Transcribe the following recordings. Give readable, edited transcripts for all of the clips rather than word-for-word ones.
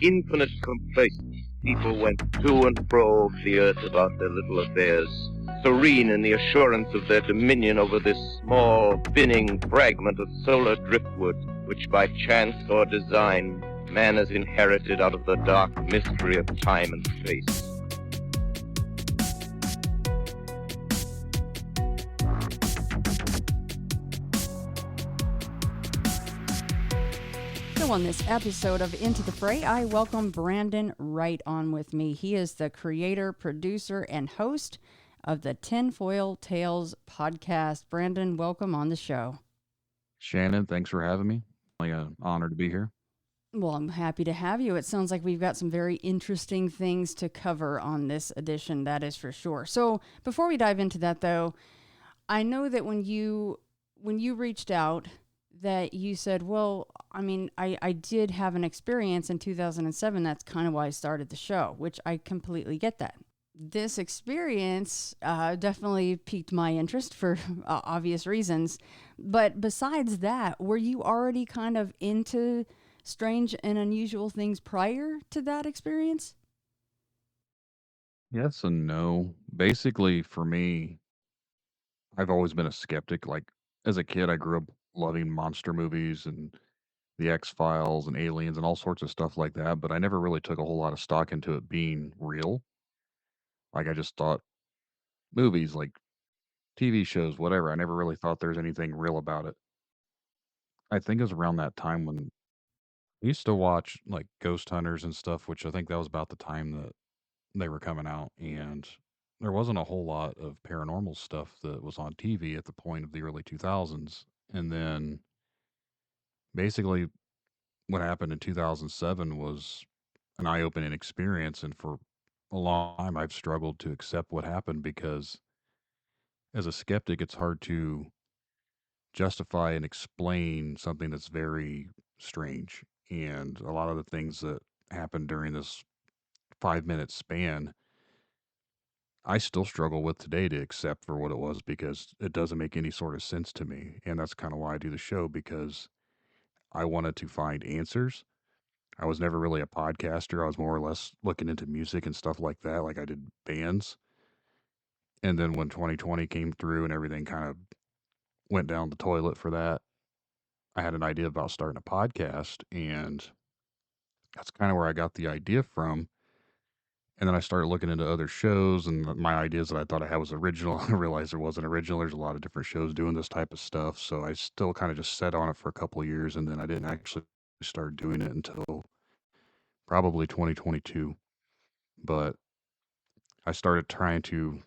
infinite complaisance, people went to and fro over the earth about their little affairs, serene in the assurance of their dominion over this small, spinning fragment of solar driftwood, which by chance or design man has inherited out of the dark mystery of time and space. So on this episode of Into the Fray, I welcome Brandon right on with me. He is the creator, producer, and host of the Tinfoil Tales podcast. Brandon, welcome on the show. Shannon, thanks for having me. An honor to be here. Well, I'm happy to have you. It sounds like we've got some very interesting things to cover on this edition, that is for sure. So before we dive into that, though, I know that when you reached out, that you said, well, I mean, I did have an experience in 2007. That's kind of why I started the show, which I completely get that. This experience definitely piqued my interest for obvious reasons. But besides that, were you already kind of into strange and unusual things prior to that experience? Yes and no. Basically, for me, I've always been a skeptic. Like, as a kid, I grew up loving monster movies and the X-Files and aliens and all sorts of stuff like that, but I never really took a whole lot of stock into it being real. Like, I just thought movies, like TV shows, whatever. I never really thought there's anything real about it. I think it was around that time when I used to watch like Ghost Hunters and stuff, which I think that was about the time that they were coming out, and there wasn't a whole lot of paranormal stuff that was on TV at the point of the early 2000s. And then basically what happened in 2007 was an eye-opening experience, and for a long time I've struggled to accept what happened because as a skeptic it's hard to justify and explain something that's very strange. And a lot of the things that happened during this 5-minute span I still struggle with today to accept for what it was because it doesn't make any sort of sense to me. And that's kind of why I do the show because I wanted to find answers. I was never really a podcaster. I was more or less looking into music and stuff like that, like I did bands. And then when 2020 came through and everything kind of went down the toilet for that, I had an idea about starting a podcast. And that's kind of where I got the idea from. And then I started looking into other shows, and my ideas that I thought I had was original. I realized there wasn't original. There's a lot of different shows doing this type of stuff. So I still kind of just sat on it for a couple of years, and then I didn't actually start doing it until probably 2022. But I started trying to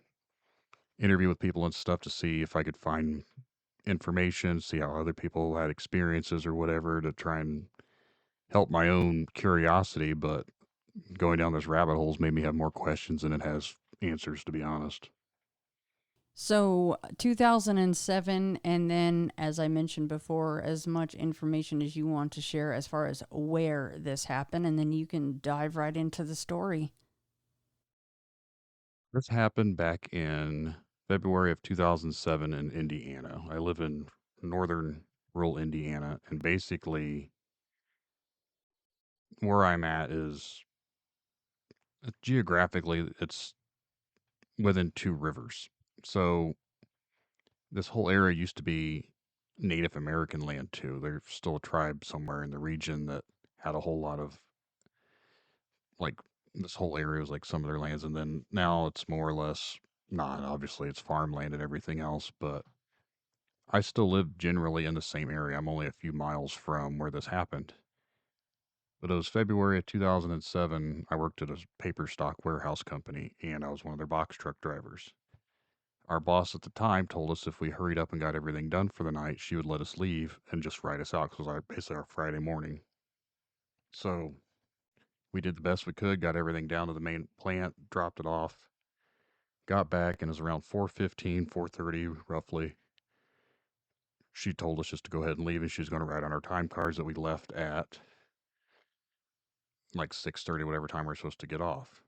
interview with people and stuff to see if I could find information, see how other people had experiences or whatever to try and help my own curiosity. But going down this rabbit hole's made me have more questions than it has answers, to be honest. So 2007, and then, as I mentioned before, as much information as you want to share as far as where this happened, and then you can dive right into the story. This happened back in February of 2007 in Indiana. I live in northern rural Indiana, and basically where I'm at is geographically it's within two rivers. So this whole area used to be Native American land too. There's still a tribe somewhere in the region that had a whole lot of like this whole area was like some of their lands, and then now it's more or less not. Obviously, it's farmland and everything else, but I still live generally in the same area. I'm only a few miles from where this happened. But it was February of 2007. I worked at a paper stock warehouse company, and I was one of their box truck drivers. Our boss at the time told us if we hurried up and got everything done for the night, she would let us leave and just write us out because it was basically our Friday morning. So we did the best we could, got everything down to the main plant, dropped it off, got back, and it was around 4:15, 4:30 roughly. She told us just to go ahead and leave, and she was going to write on our time cards that we left at like 6:30, whatever time we're supposed to get off.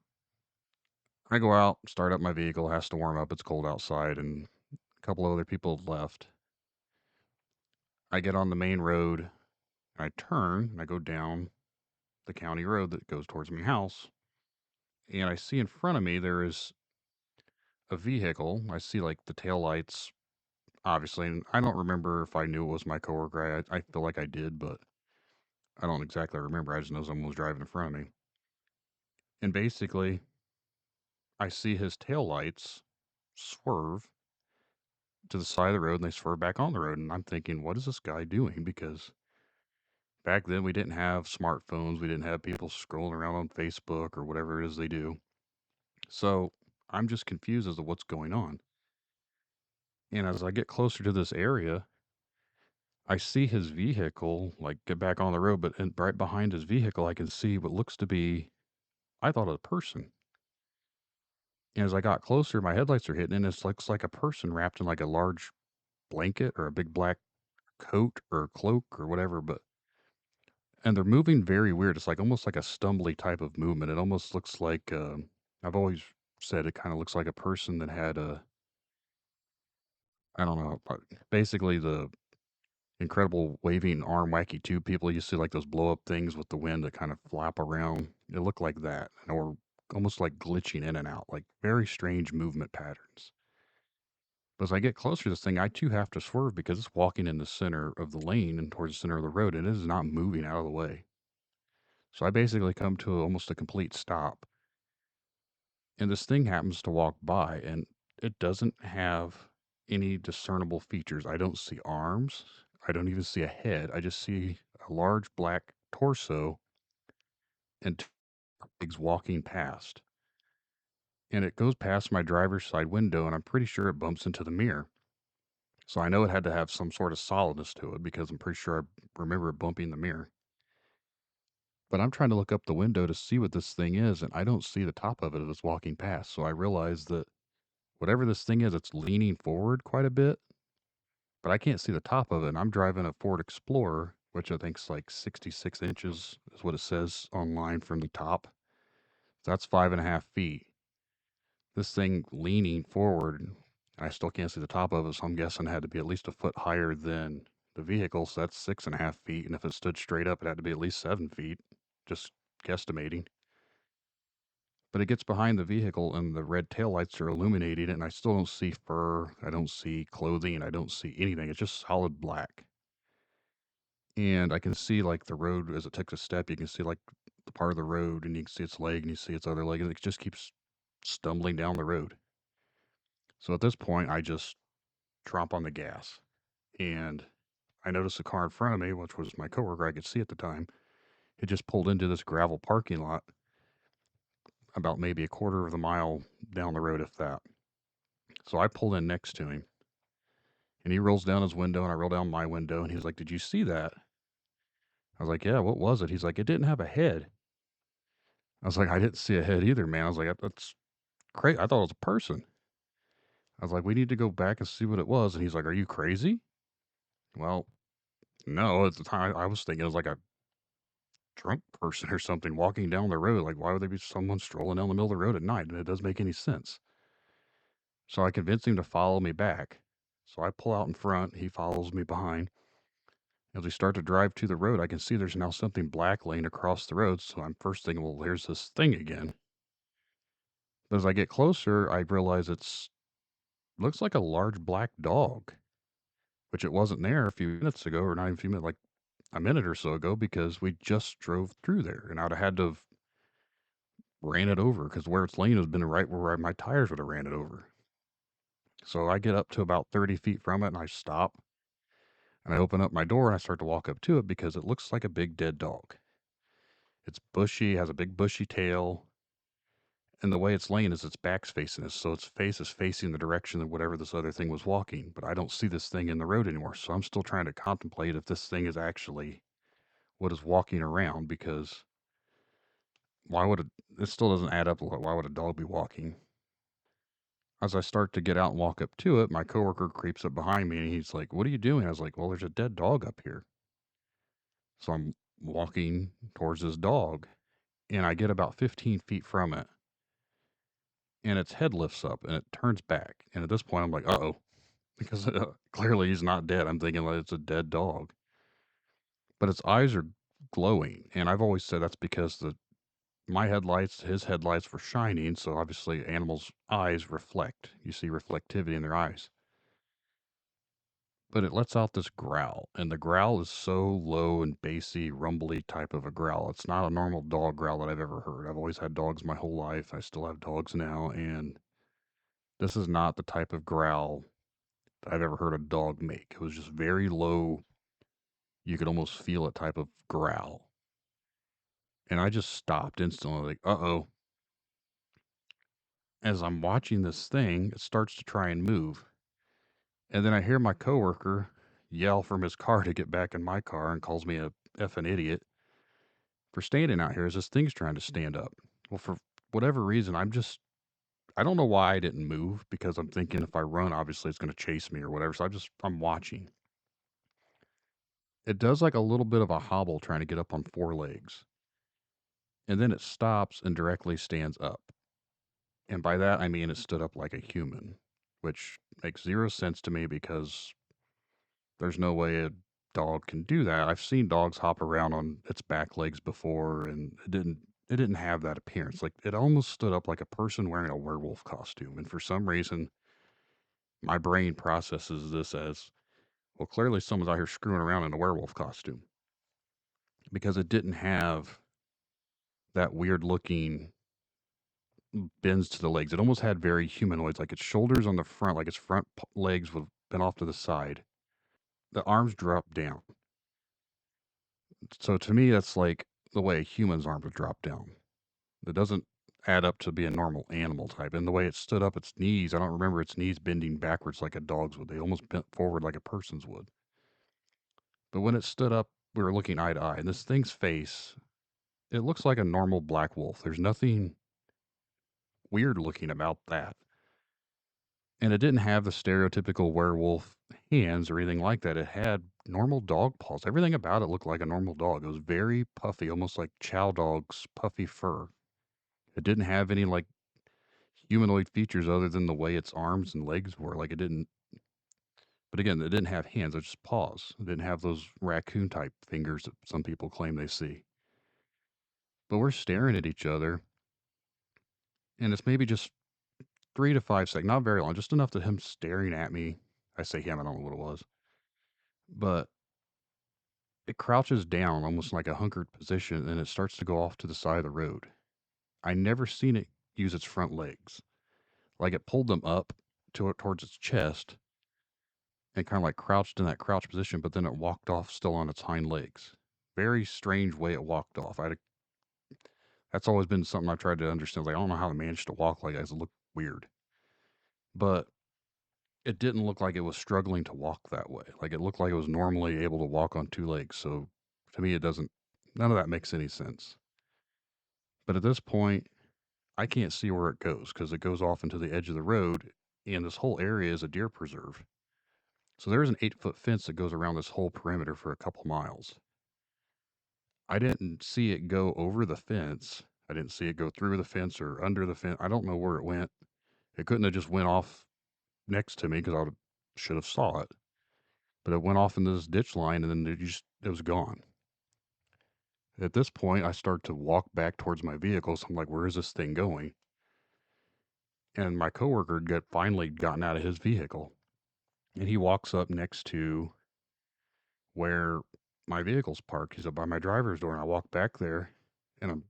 I go out, start up my vehicle, has to warm up. It's cold outside, and a couple of other people have left. I get on the main road, and I turn, and I go down, the county road that goes towards my house. And I see in front of me there is a vehicle. I see like the tail lights, obviously. And I don't remember if I knew it was my coworker. I feel like I did, but I don't exactly remember. I just know someone was driving in front of me. And basically, I see his tail lights swerve to the side of the road and they swerve back on the road. And I'm thinking, what is this guy doing? Because back then we didn't have smartphones. We didn't have people scrolling around on Facebook or whatever it is they do. So I'm just confused as to what's going on. And as I get closer to this area, I see his vehicle like get back on the road, but right behind his vehicle, I can see what looks to be, I thought, a person. And as I got closer, my headlights are hitting, and it looks like a person wrapped in like a large blanket or a big black coat or cloak or whatever. And they're moving very weird. It's like almost like a stumbly type of movement. It almost looks like I've always said it kind of looks like a person that had a, I don't know, basically the incredible waving arm wacky tube people you see, like those blow up things with the wind that kind of flap around. It looked like that, or almost like glitching in and out, like very strange movement patterns. But as I get closer to this thing, I too have to swerve because it's walking in the center of the lane and towards the center of the road, and it is not moving out of the way. So I basically come to almost a complete stop. And this thing happens to walk by, and it doesn't have any discernible features. I don't see arms. I don't even see a head. I just see a large black torso and two legs walking past. And it goes past my driver's side window, and I'm pretty sure it bumps into the mirror. So I know it had to have some sort of solidness to it because I'm pretty sure I remember it bumping the mirror. But I'm trying to look up the window to see what this thing is, and I don't see the top of it as it's walking past. So I realize that whatever this thing is, it's leaning forward quite a bit, but I can't see the top of it. And I'm driving a Ford Explorer, which I think's like 66 inches is what it says online from the top. So that's 5.5 feet. This thing leaning forward, and I still can't see the top of it, so I'm guessing it had to be at least a foot higher than the vehicle. So that's 6.5 feet. And if it stood straight up, it had to be at least 7 feet, just guesstimating. But it gets behind the vehicle and the red taillights are illuminating it, and I still don't see fur. I don't see clothing. I don't see anything. It's just solid black. And I can see like the road as it takes a step. You can see like the part of the road, and you can see its leg, and you see its other leg, and it just keeps stumbling down the road. So at this point, I just tromp on the gas, and I notice a car in front of me, which was my coworker I could see at the time. It just pulled into this gravel parking lot about maybe a quarter of the mile down the road, if that. So I pull in next to him, and he rolls down his window, and I roll down my window, and he's like, "Did you see that?" I was like, "Yeah, what was it?" He's like, "It didn't have a head." I was like, "I didn't see a head either, man." I was like, "That's crazy. I thought it was a person." I was like, "We need to go back and see what it was." And he's like, "Are you crazy?" Well, no, at the time I was thinking it was like a drunk person or something walking down the road. Like, why would there be someone strolling down the middle of the road at night? And it doesn't make any sense. So I convinced him to follow me back. So I pull out in front. He follows me behind. As we start to drive to the road, I can see there's now something black laying across the road. So I'm first thinking, well, there's this thing again. But as I get closer, I realize it's looks like a large black dog, which it wasn't there a few minutes ago, or not even a few minutes, like a minute or so ago, because we just drove through there, and I'd have had to have ran it over because where it's laying has been right where my tires would have ran it over. So I get up to about 30 feet from it, and I stop, and I open up my door, and I start to walk up to it because it looks like a big dead dog. It's bushy, has a big bushy tail, and the way it's laying is its back's facing us, so its face is facing the direction of whatever this other thing was walking. But I don't see this thing in the road anymore, so I'm still trying to contemplate if this thing is actually what is walking around, because why would it still doesn't add up. Why would a dog be walking? As I start to get out and walk up to it, my coworker creeps up behind me and he's like, "What are you doing?" I was like, "Well, there's a dead dog up here." So I'm walking towards this dog, and I get about 15 feet from it, and its head lifts up and it turns back. And at this point, I'm like, "Uh oh," because clearly he's not dead. I'm thinking like it's a dead dog, but its eyes are glowing. And I've always said that's because my headlights, his headlights were shining. So obviously animals' eyes reflect. You see reflectivity in their eyes. But it lets out this growl, and the growl is so low and bassy, rumbly type of a growl. It's not a normal dog growl that I've ever heard. I've always had dogs my whole life. I still have dogs now, and this is not the type of growl that I've ever heard a dog make. It was just very low. You could almost feel it type of growl. And I just stopped instantly, like, uh-oh. As I'm watching this thing, it starts to try and move. And then I hear my coworker yell from his car to get back in my car and calls me a effing idiot for standing out here as this thing's trying to stand up. Well, for whatever reason, I don't know why I didn't move, because I'm thinking if I run, obviously it's going to chase me or whatever. So I'm watching. It does like a little bit of a hobble trying to get up on four legs. And then it stops and directly stands up. And by that, I mean it stood up like a human, which makes zero sense to me because there's no way a dog can do that. I've seen dogs hop around on its back legs before, and it didn't have that appearance. Like, it almost stood up like a person wearing a werewolf costume. And for some reason, my brain processes this as, well, clearly someone's out here screwing around in a werewolf costume, because it didn't have that weird looking bends to the legs. It almost had very humanoids, like its shoulders on the front, like its front legs would have been off to the side. The arms dropped down. So to me, that's like the way a human's arm would drop down. It doesn't add up to be a normal animal type. And the way it stood up, its knees, I don't remember its knees bending backwards like a dog's would. They almost bent forward like a person's would. But when it stood up, we were looking eye to eye. And this thing's face, it looks like a normal black wolf. There's nothing weird looking about that. And it didn't have the stereotypical werewolf hands or anything like that. It had normal dog paws. Everything about it looked like a normal dog. It was very puffy, almost like chow dog's puffy fur. It didn't have any like humanoid features other than the way its arms and legs were. Like, it didn't, but again, it didn't have hands, it was just paws. It didn't have those raccoon type fingers that some people claim they see. But we're staring at each other, and it's maybe just 3 to 5 seconds, not very long, just enough to him staring at me. I say him, I don't know what it was. But it crouches down almost like a hunkered position, and it starts to go off to the side of the road. I never seen it use its front legs. Like, it pulled them up towards its chest and kind of like crouched in that crouch position, but then it walked off still on its hind legs. Very strange way it walked off. That's always been something I've tried to understand. Like, I don't know how it managed to walk like that. It looked weird. But it didn't look like it was struggling to walk that way. Like, it looked like it was normally able to walk on two legs. So to me, none of that makes any sense. But at this point, I can't see where it goes because it goes off into the edge of the road, and this whole area is a deer preserve. So there's an 8-foot fence that goes around this whole perimeter for a couple miles. I didn't see it go over the fence. I didn't see it go through the fence or under the fence. I don't know where it went. It couldn't have just went off next to me because should have saw it. But it went off into this ditch line, and then it was gone. At this point, I start to walk back towards my vehicle. So I'm like, where is this thing going? And my coworker finally gotten out of his vehicle, and he walks up next to where my vehicle's parked. He's up by my driver's door, and I walk back there, and I'm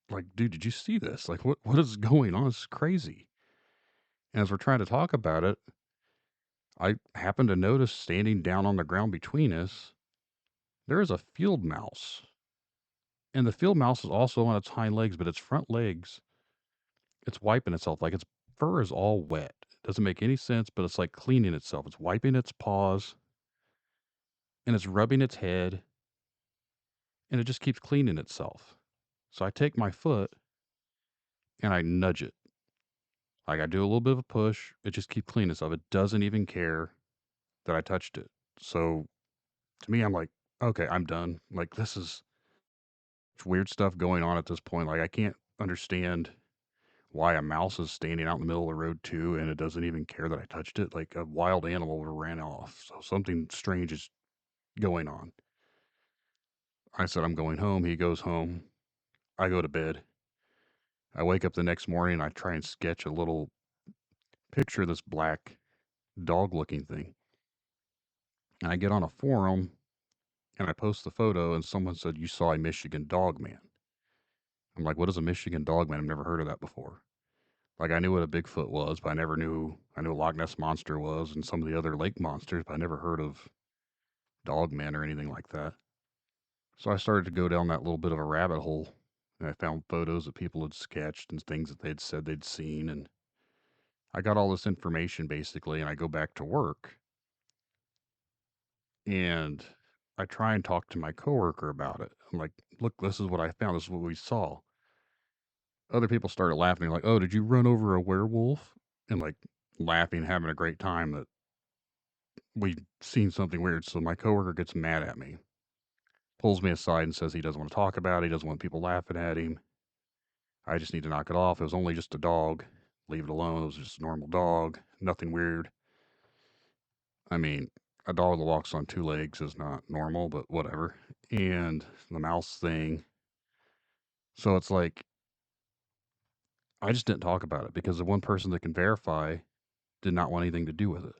like, dude, did you see this? Like, what is going on? It's crazy. And as we're trying to talk about it, I happen to notice standing down on the ground between us, there is a field mouse. And the field mouse is also on its hind legs, but its front legs, it's wiping itself. Like, its fur is all wet. It doesn't make any sense, but it's like cleaning itself. It's wiping its paws, and it's rubbing its head, and it just keeps cleaning itself. So I take my foot and I nudge it. Like, I do a little bit of a push. It just keeps cleaning itself. It doesn't even care that I touched it. So to me, I'm like, okay, I'm done. Like, this is weird stuff going on at this point. Like, I can't understand why a mouse is standing out in the middle of the road too, and it doesn't even care that I touched it. Like, a wild animal would have ran off. So something strange is going on. I said, I'm going home. He goes home. I go to bed. I wake up the next morning and I try and sketch a little picture of this black dog looking thing. And I get on a forum and I post the photo and someone said, you saw a Michigan Dogman. I'm like, what is a Michigan Dogman? I've never heard of that before. Like, I knew what a Bigfoot was, but I knew a Loch Ness Monster was and some of the other lake monsters, but I never heard of Dogman or anything like that. So I started to go down that little bit of a rabbit hole and I found photos that people had sketched and things that they'd said they'd seen. And I got all this information basically, and I go back to work and I try and talk to my coworker about it. I'm like, look, this is what I found. This is what we saw. Other people started laughing, like, oh, did you run over a werewolf? And like laughing, having a great time that we'd seen something weird. So my coworker gets mad at me, pulls me aside and says he doesn't want to talk about it. He doesn't want people laughing at him. I just need to knock it off. It was only just a dog. Leave it alone. It was just a normal dog. Nothing weird. I mean, a dog that walks on two legs is not normal, but whatever. And the mouse thing. So it's like, I just didn't talk about it because the one person that can verify did not want anything to do with it.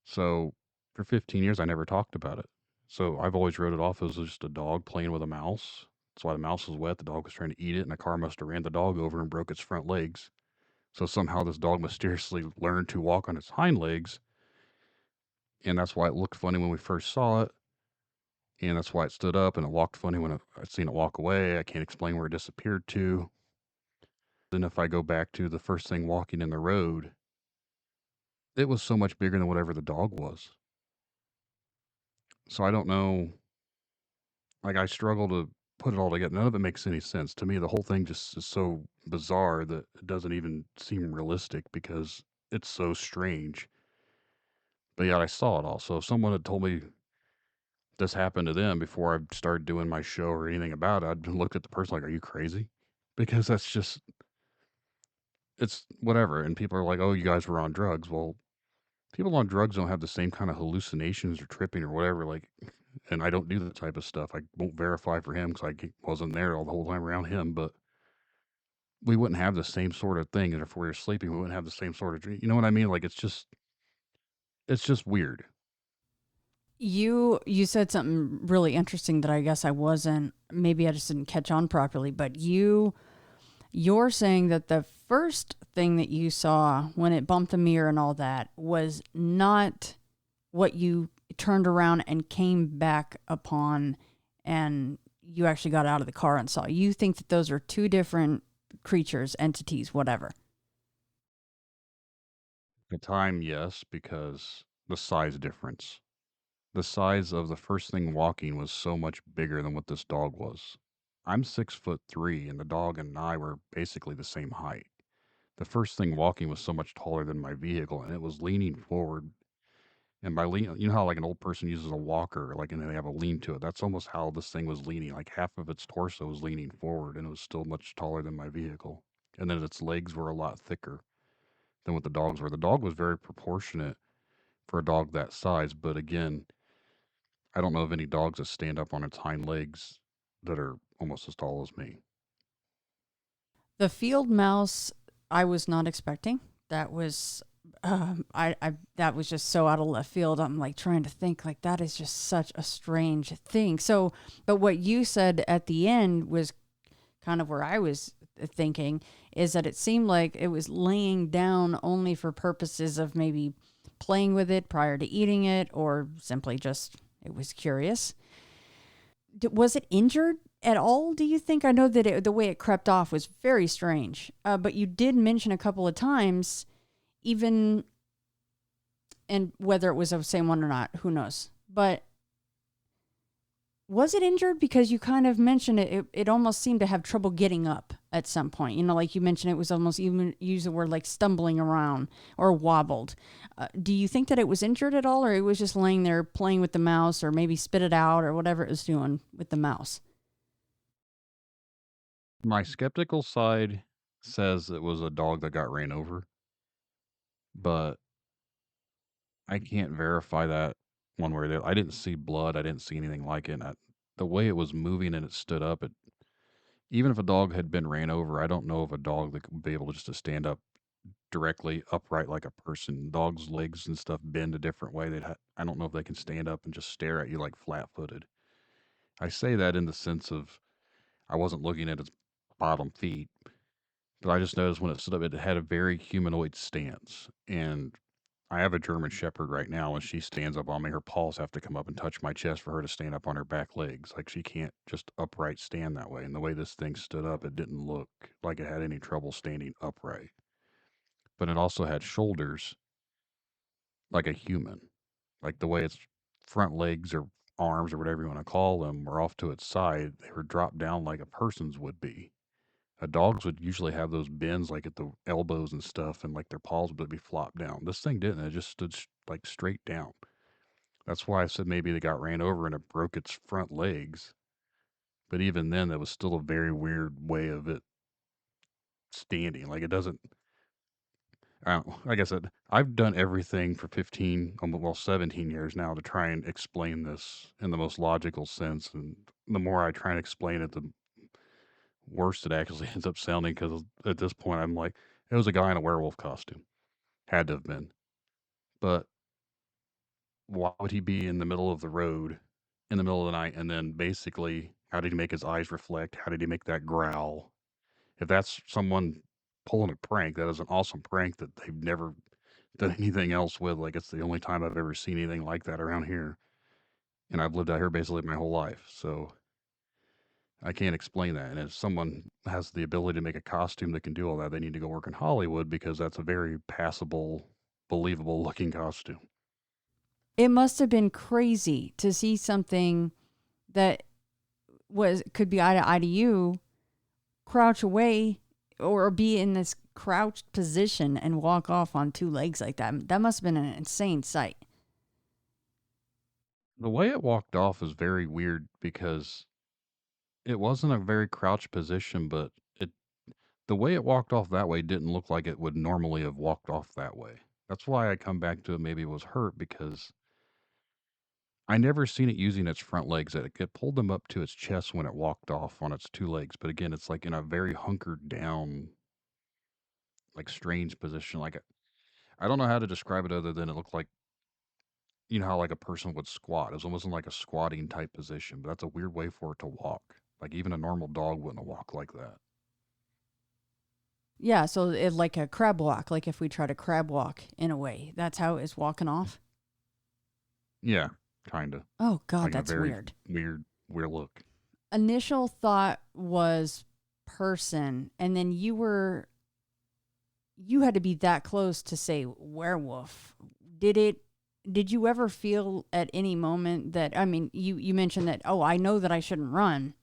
So for 15 years, I never talked about it. So I've always wrote it off as just a dog playing with a mouse. That's why the mouse was wet. The dog was trying to eat it, and a car must have ran the dog over and broke its front legs. So somehow this dog mysteriously learned to walk on its hind legs. And that's why it looked funny when we first saw it. And that's why it stood up, and it walked funny when I'd seen it walk away. I can't explain where it disappeared to. Then if I go back to the first thing walking in the road, it was so much bigger than whatever the dog was. So I don't know. Like, I struggle to put it all together. None of it makes any sense. To me, the whole thing just is so bizarre that it doesn't even seem realistic because it's so strange. But yet I saw it all. So if someone had told me this happened to them before I started doing my show or anything about it, I'd looked at the person like, are you crazy? Because that's just, it's whatever. And people are like, oh, you guys were on drugs. Well, people on drugs don't have the same kind of hallucinations or tripping or whatever. Like, and I don't do that type of stuff. I won't verify for him because I wasn't there all the whole time around him, but we wouldn't have the same sort of thing. And if we were sleeping, we wouldn't have the same sort of dream. You know what I mean? Like, it's just weird. You said something really interesting that I guess I wasn't, maybe I just didn't catch on properly, but you're saying that the first thing that you saw when it bumped the mirror and all that was not what you turned around and came back upon and you actually got out of the car and saw. You think that those are two different creatures, entities, whatever. At the time, yes, because the size difference. The size of the first thing walking was so much bigger than what this dog was. I'm 6'3", and the dog and I were basically the same height. The first thing walking was so much taller than my vehicle, and it was leaning forward. And by lean, you know how like an old person uses a walker, like, and they have a lean to it. That's almost how this thing was leaning. Like half of its torso was leaning forward, and it was still much taller than my vehicle. And then its legs were a lot thicker than what the dogs were. The dog was very proportionate for a dog that size, but again, I don't know of any dogs that stand up on its hind legs that are almost as tall as me. The field mouse, I was not expecting. That was, that was just so out of left field. I'm like trying to think, like that is just such a strange thing. So, but what you said at the end was kind of where I was thinking is that it seemed like it was laying down only for purposes of maybe playing with it prior to eating it, or simply just it was curious. Was it injured at all, do you think? I know that the way it crept off was very strange, but you did mention a couple of times, even, and whether it was the same one or not, who knows. But was it injured? Because you kind of mentioned it almost seemed to have trouble getting up at some point. You know, like you mentioned, it was almost, even use the word like stumbling around or wobbled. Do you think that it was injured at all, or it was just laying there playing with the mouse, or maybe spit it out, or whatever it was doing with the mouse? My skeptical side says it was a dog that got ran over, but I can't verify that one way or the other. I didn't see blood. I didn't see anything like it. the way it was moving and it stood up, even if a dog had been ran over, I don't know of a dog that would be able just to stand up directly upright like a person. Dogs' legs and stuff bend a different way. I don't know if they can stand up and just stare at you like flat-footed. I say that in the sense of I wasn't looking at its bottom feet, but I just noticed when it stood up, it had a very humanoid stance. And I have a German Shepherd right now, and she stands up on me. Her paws have to come up and touch my chest for her to stand up on her back legs. Like she can't just upright stand that way. And the way this thing stood up, it didn't look like it had any trouble standing upright. But it also had shoulders like a human, like the way its front legs or arms or whatever you want to call them were off to its side. They were dropped down like a person's would be. A dog's would usually have those bends like at the elbows and stuff, and like their paws would be flopped down. This thing didn't. It just stood like straight down. That's why I said maybe they got ran over and it broke its front legs. But even then, that was still a very weird way of it standing. Like it doesn't. I don't, like I said, I've done everything for 15, well, 17 years now to try and explain this in the most logical sense. And the more I try and explain it, the worse it actually ends up sounding. Because at this point, I'm like, it was a guy in a werewolf costume. Had to have been. But why would he be in the middle of the road in the middle of the night? And then basically, how did he make his eyes reflect? How did he make that growl? If that's someone pulling a prank, that is an awesome prank that they've never done anything else with. Like, it's the only time I've ever seen anything like that around here. And I've lived out here basically my whole life. So I can't explain that. And if someone has the ability to make a costume that can do all that, they need to go work in Hollywood because that's a very passable, believable looking costume. It must have been crazy to see something that could be eye to eye to you, crouch away or be in this crouched position and walk off on two legs like that. That must have been an insane sight. The way it walked off is very weird because it wasn't a very crouched position, but the way it walked off that way didn't look like it would normally have walked off that way. That's why I come back to it maybe it was hurt because I never seen it using its front legs. It pulled them up to its chest when it walked off on its two legs. But again, it's like in a very hunkered down, like strange position. Like I don't know how to describe it other than it looked like you know how like a person would squat. It was almost in like a squatting type position, but that's a weird way for it to walk. Like even a normal dog wouldn't walk like that. Yeah, so it like a crab walk, like if we try to crab walk in a way. That's how it's walking off. Yeah, kind of. Oh God, Like a that's very weird. weird look. Initial thought was person, and then you had to be that close to say werewolf. Did you ever feel at any moment that, I mean, you mentioned that, oh, I know that I shouldn't run.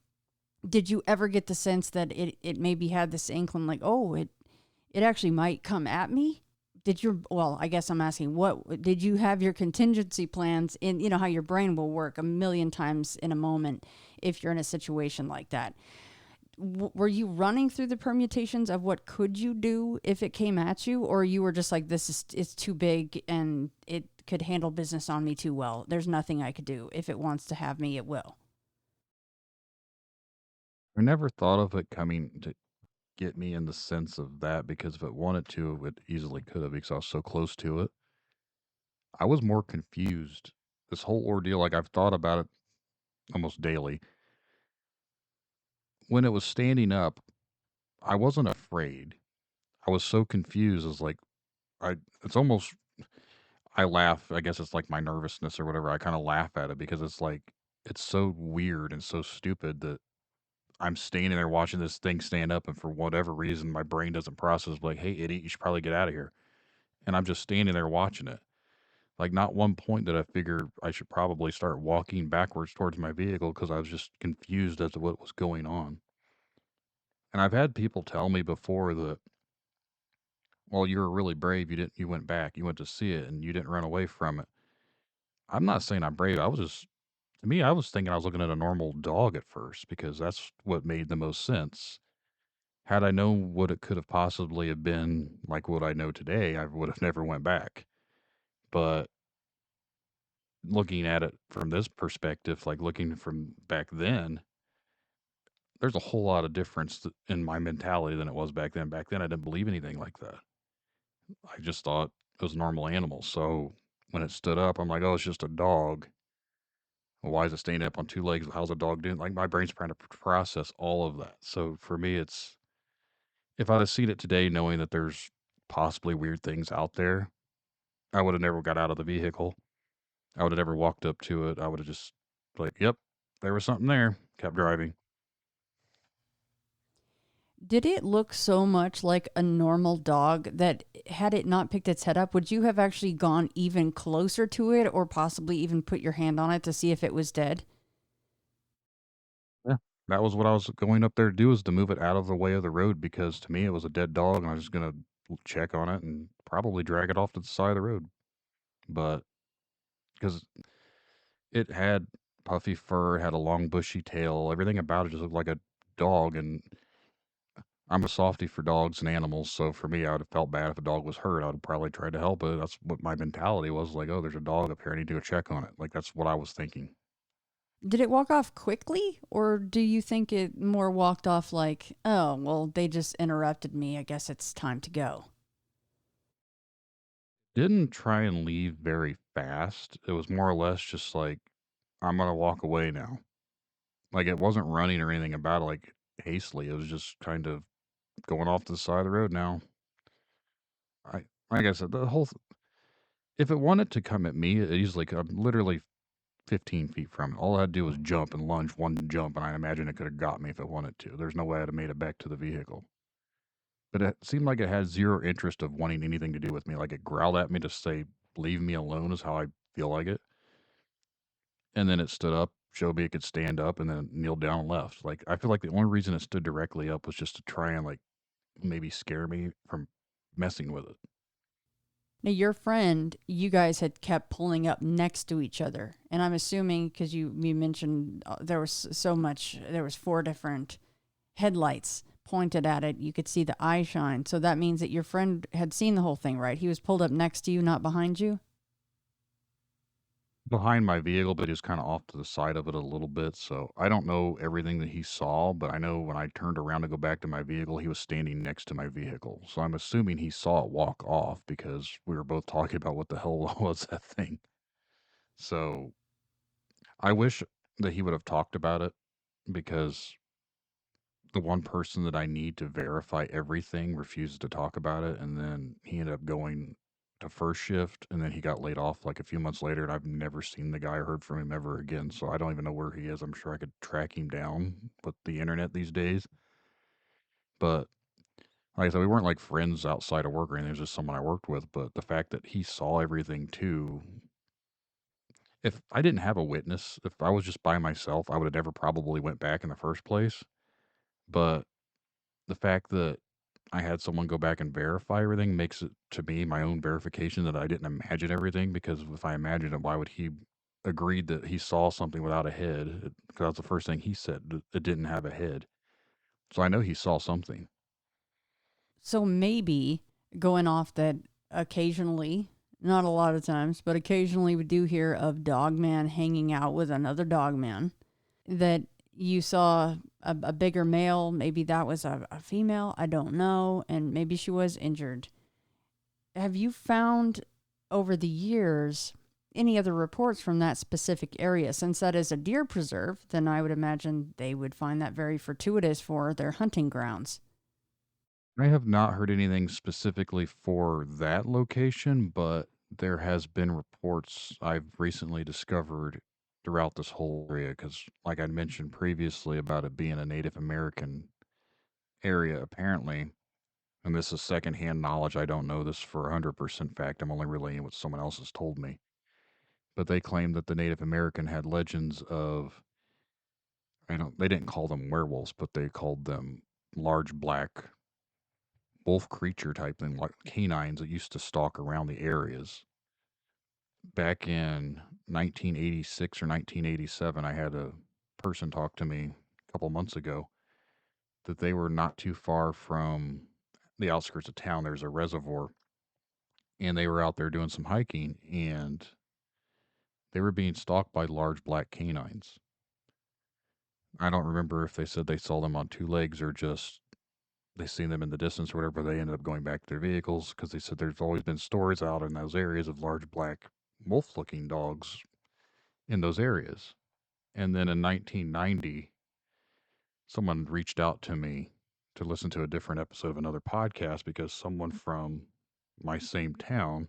Did you ever get the sense that it maybe had this inkling like, oh, it actually might come at me? Well, I guess I'm asking, what did you have your contingency plans in, you know, how your brain will work a million times in a moment if you're in a situation like that? Were you running through the permutations of what could you do if it came at you, or you were just like, it's too big and it could handle business on me too well. There's nothing I could do. If it wants to have me, it will. I never thought of it coming to get me in the sense of that because if it wanted to, it easily could have because I was so close to it. I was more confused. This whole ordeal, like I've thought about it almost daily. When it was standing up, I wasn't afraid. I was so confused. It's like it's almost I laugh. I guess it's like my nervousness or whatever. I kind of laugh at it because it's like it's so weird and so stupid that I'm standing there watching this thing stand up, and for whatever reason, my brain doesn't process like, "Hey, idiot, you should probably get out of here." And I'm just standing there watching it. Like, not one point did I figure I should probably start walking backwards towards my vehicle because I was just confused as to what was going on. And I've had people tell me before that, well, you were really brave. You went back, you went to see it, and you didn't run away from it. I'm not saying I'm brave. To me, I was thinking I was looking at a normal dog at first because that's what made the most sense. Had I known what it could have possibly have been, like what I know today, I would have never went back. But looking at it from this perspective, like looking from back then, there's a whole lot of difference in my mentality than it was back then. Back then, I didn't believe anything like that. I just thought it was normal animals. So when it stood up, I'm like, oh, it's just a dog. Well, why is it standing up on two legs? How's a dog doing? Like my brain's trying to process all of that. So for me, it's if I'd have seen it today, knowing that there's possibly weird things out there, I would have never got out of the vehicle. I would have never walked up to it. I would have just like, yep, there was something there. Kept driving. Did it look so much like a normal dog that had it not picked its head up, would you have actually gone even closer to it or possibly even put your hand on it to see if it was dead? Yeah. That was what I was going up there to do, is to move it out of the way of the road, because to me it was a dead dog and I was gonna check on it and probably drag it off to the side of the road. But because it had puffy fur, had a long bushy tail, everything about it just looked like a dog, and I'm a softie for dogs and animals, so for me, I would have felt bad if a dog was hurt. I would have probably tried to help it. That's what my mentality was, like, "Oh, there's a dog up here. I need to go check on it." Like, that's what I was thinking. Did it walk off quickly or do you think it more walked off like, oh, well, they just interrupted me. I guess it's time to go? Didn't try and leave very fast. It was more or less just like, "I'm gonna walk away now." Like, it wasn't running or anything about it, like, hastily. It was just kind of going off to the side of the road now. Like I said, if it wanted to come at me, it easily could. I'm literally 15 feet from it. All I had to do was jump and lunge one jump, and I imagine it could have got me if it wanted to. There's no way I'd have made it back to the vehicle. But it seemed like it had zero interest of wanting anything to do with me. Like it growled at me to say, "Leave me alone," is how I feel like it. And then it stood up, showed me it could stand up, and then kneeled down and left. Like I feel like the only reason it stood directly up was just to try and like maybe scare me from messing with it. Now, your friend, you guys had kept pulling up next to each other. And I'm assuming because you mentioned there was so much, there was four different headlights pointed at it. You could see the eye shine. So that means that your friend had seen the whole thing, right? He was pulled up next to you, not behind you. Behind my vehicle, but he was kinda off to the side of it a little bit, so I don't know everything that he saw, but I know when I turned around to go back to my vehicle, he was standing next to my vehicle, so I'm assuming he saw it walk off because we were both talking about what the hell was that thing. So, I wish that he would have talked about it, because the one person that I need to verify everything refused to talk about it, and then he ended up going to first shift, and then he got laid off like a few months later, and I've never seen the guy or heard from him ever again. So I don't even know where he is. I'm sure I could track him down with the internet these days. But like I said, we weren't like friends outside of work or anything. It was just someone I worked with. But the fact that he saw everything too, if I didn't have a witness, if I was just by myself, I would have never probably went back in the first place. But the fact that I had someone go back and verify everything makes it, to me, my own verification that I didn't imagine everything, because if I imagined it, why would he agreed that he saw something without a head? Because that's the first thing he said, it didn't have a head. So I know he saw something. So maybe going off that occasionally, not a lot of times, but occasionally we do hear of Dogman hanging out with another Dogman, that you saw a bigger male. Maybe that was a female. I don't know. And maybe she was injured. Have you found over the years any other reports from that specific area? Since that is a deer preserve, then I would imagine they would find that very fortuitous for their hunting grounds. I have not heard anything specifically for that location, but there has been reports I've recently discovered throughout this whole area, because like I mentioned previously about it being a Native American area, apparently, and this is secondhand knowledge. I don't know this for 100% fact. I'm only relaying what someone else has told me. But they claim that the Native American had legends of, I don't, they didn't call them werewolves, but they called them large black wolf creature type thing, like canines that used to stalk around the areas. Back in 1986 or 1987, I had a person talk to me a couple months ago that they were not too far from the outskirts of town. There's a reservoir, and they were out there doing some hiking, and They were being stalked by large black canines. I don't remember if they said they saw them on two legs or just they seen them in the distance or whatever. They ended up going back to their vehicles because they said there's always been stories out in those areas of large black wolf-looking dogs in those areas. And then in 1990, someone reached out to me to listen to a different episode of another podcast because someone from my same town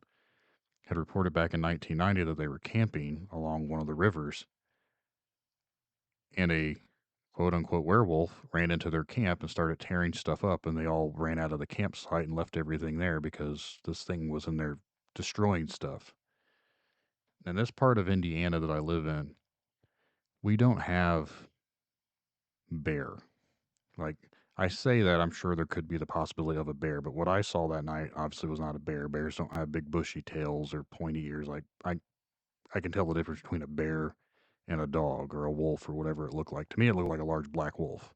had reported back in 1990 that they were camping along one of the rivers and a quote unquote werewolf ran into their camp and started tearing stuff up, and they all ran out of the campsite and left everything there because this thing was in there destroying stuff. And this part of Indiana that I live in, we don't have bear. Like, I say that I'm sure there could be the possibility of a bear, but what I saw that night obviously was not a bear. Bears don't have big bushy tails or pointy ears. Like I can tell the difference between a bear and a dog or a wolf or whatever it looked like. To me, it looked like a large black wolf.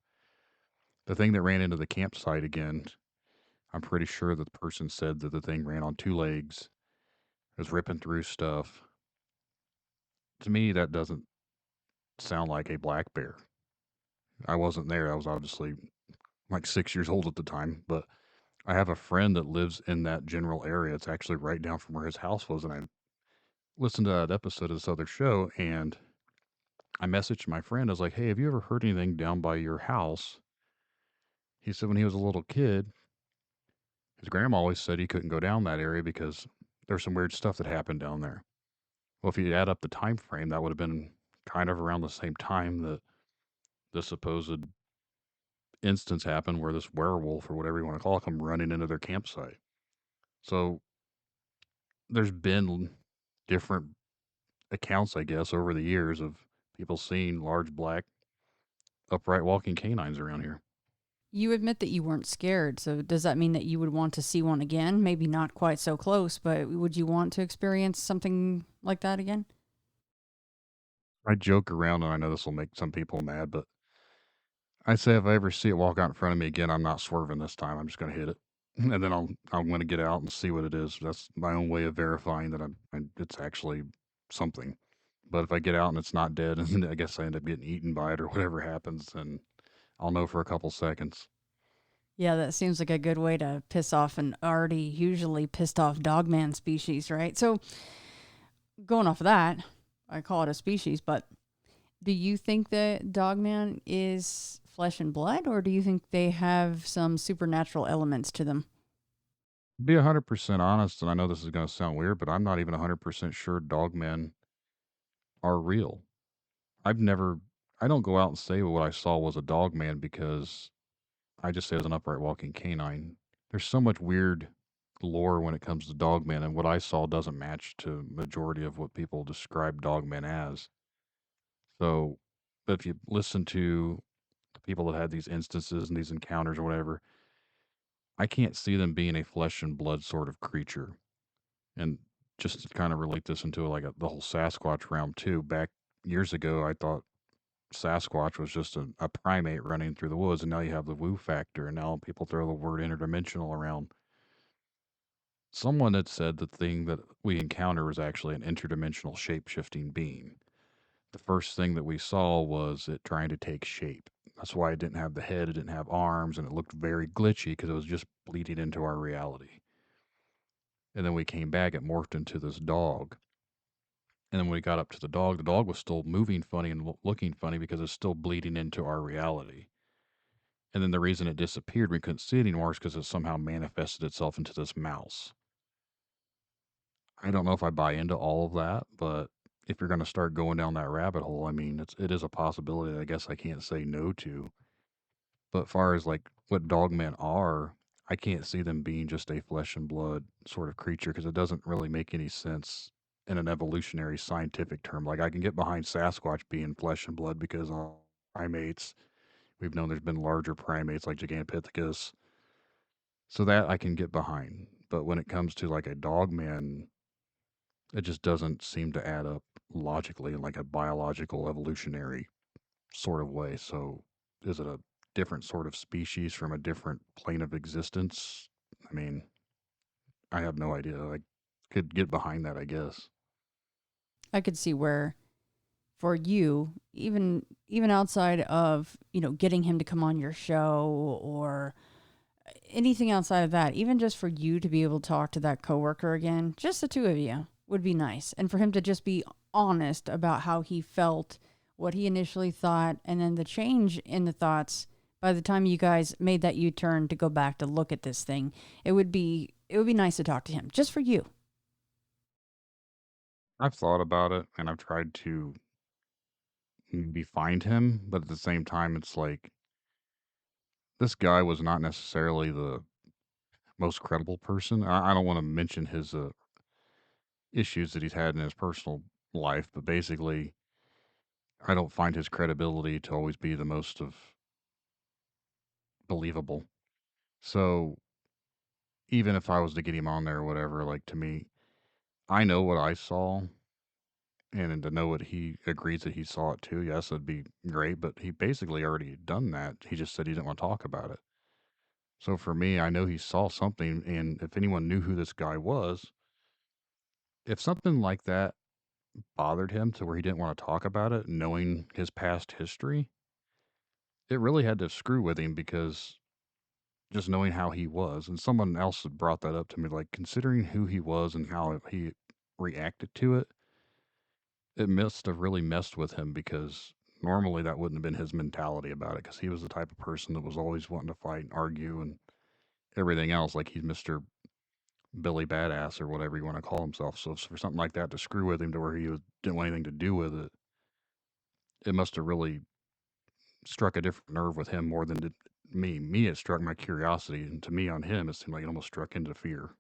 The thing that ran into the campsite again, I'm pretty sure that the person said that the thing ran on two legs, was ripping through stuff. To me, that doesn't sound like a black bear. I wasn't there. I was obviously like 6 years old at the time, but I have a friend that lives in that general area. It's actually right down from where his house was. And I listened to that episode of this other show and I messaged my friend. I was like, hey, have you ever heard anything down by your house? He said when he was a little kid, his grandma always said he couldn't go down that area because there's some weird stuff that happened down there. Well, if you add up the time frame, that would have been kind of around the same time that the supposed instance happened where this werewolf or whatever you want to call it come running into their campsite. So there's been different accounts, I guess, over the years of people seeing large black upright walking canines around here. You admit that you weren't scared, so does that mean that you would want to see one again? Maybe not quite so close, but would you want to experience something like that again? I joke around, and I know this will make some people mad, but I say if I ever see it walk out in front of me again, I'm not swerving this time. I'm just going to hit it, and then I'm going to get out and see what it is. That's my own way of verifying that it's actually something. But if I get out and it's not dead, and I guess I end up getting eaten by it or whatever happens, then I'll know for a couple seconds. Yeah, that seems like a good way to piss off an already usually pissed off dogman species, right? So, going off of that, I call it a species, but do you think that dogman is flesh and blood, or do you think they have some supernatural elements to them? To be 100% honest, and I know this is going to sound weird, but I'm not even 100% sure dogmen are real. I've never, I don't go out and say what I saw was a dogman because I just say it was an upright walking canine. There's so much weird lore when it comes to dogmen, and what I saw doesn't match to majority of what people describe dogmen as. So, but if you listen to the people that had these instances and these encounters or whatever, I can't see them being a flesh and blood sort of creature. And just to kind of relate this into like the whole Sasquatch realm too. Back years ago, I thought Sasquatch was just a primate running through the woods, and now you have the woo factor, and now people throw the word interdimensional around. Someone had said the thing that we encounter was actually an interdimensional shape shifting being. The first thing that we saw was it trying to take shape. That's why it didn't have the head, it didn't have arms, and it looked very glitchy because it was just bleeding into our reality. And then we came back, it morphed into this dog. And then when we got up to the dog was still moving funny and looking funny because it's still bleeding into our reality. And then the reason it disappeared, we couldn't see it anymore, is because it somehow manifested itself into this mouse. I don't know if I buy into all of that, but if you're going to start going down that rabbit hole, I mean, it is a possibility that I guess I can't say no to. But far as like what dogmen are, I can't see them being just a flesh and blood sort of creature because it doesn't really make any sense in an evolutionary scientific term. Like I can get behind Sasquatch being flesh and blood because all primates, we've known there's been larger primates like Gigantopithecus. So that I can get behind. But when it comes to like a dogman, it just doesn't seem to add up logically in like a biological evolutionary sort of way. So is it a different sort of species from a different plane of existence? I mean, I have no idea. I could get behind that, I guess. I could see where for you, even outside of, getting him to come on your show or anything outside of that, even just for you to be able to talk to that coworker again, just the two of you would be nice. And for him to just be honest about how he felt, what he initially thought, and then the change in the thoughts by the time you guys made that U-turn to go back to look at this thing, it would be nice to talk to him just for you. I've thought about it and I've tried to maybe find him, but at the same time, it's like this guy was not necessarily the most credible person. I don't want to mention his issues that he's had in his personal life, but basically, I don't find his credibility to always be the most of believable. So even if I was to get him on there or whatever, like to me, I know what I saw, and to know what he agrees that he saw it too. Yes, it'd be great, but he basically already done that. He just said he didn't want to talk about it. So for me, I know he saw something, and if anyone knew who this guy was, if something like that bothered him to where he didn't want to talk about it, knowing his past history, it really had to screw with him because just knowing how he was, and someone else had brought that up to me, like considering who he was and how he reacted to it, it must have really messed with him because normally that wouldn't have been his mentality about it because he was the type of person that was always wanting to fight and argue and everything else. Like he's Mr. Billy Badass or whatever you want to call himself. So for something like that to screw with him to where didn't want anything to do with it, it must have really struck a different nerve with him more than did me. Me, it struck my curiosity, and to me, on him, it seemed like it almost struck into fear.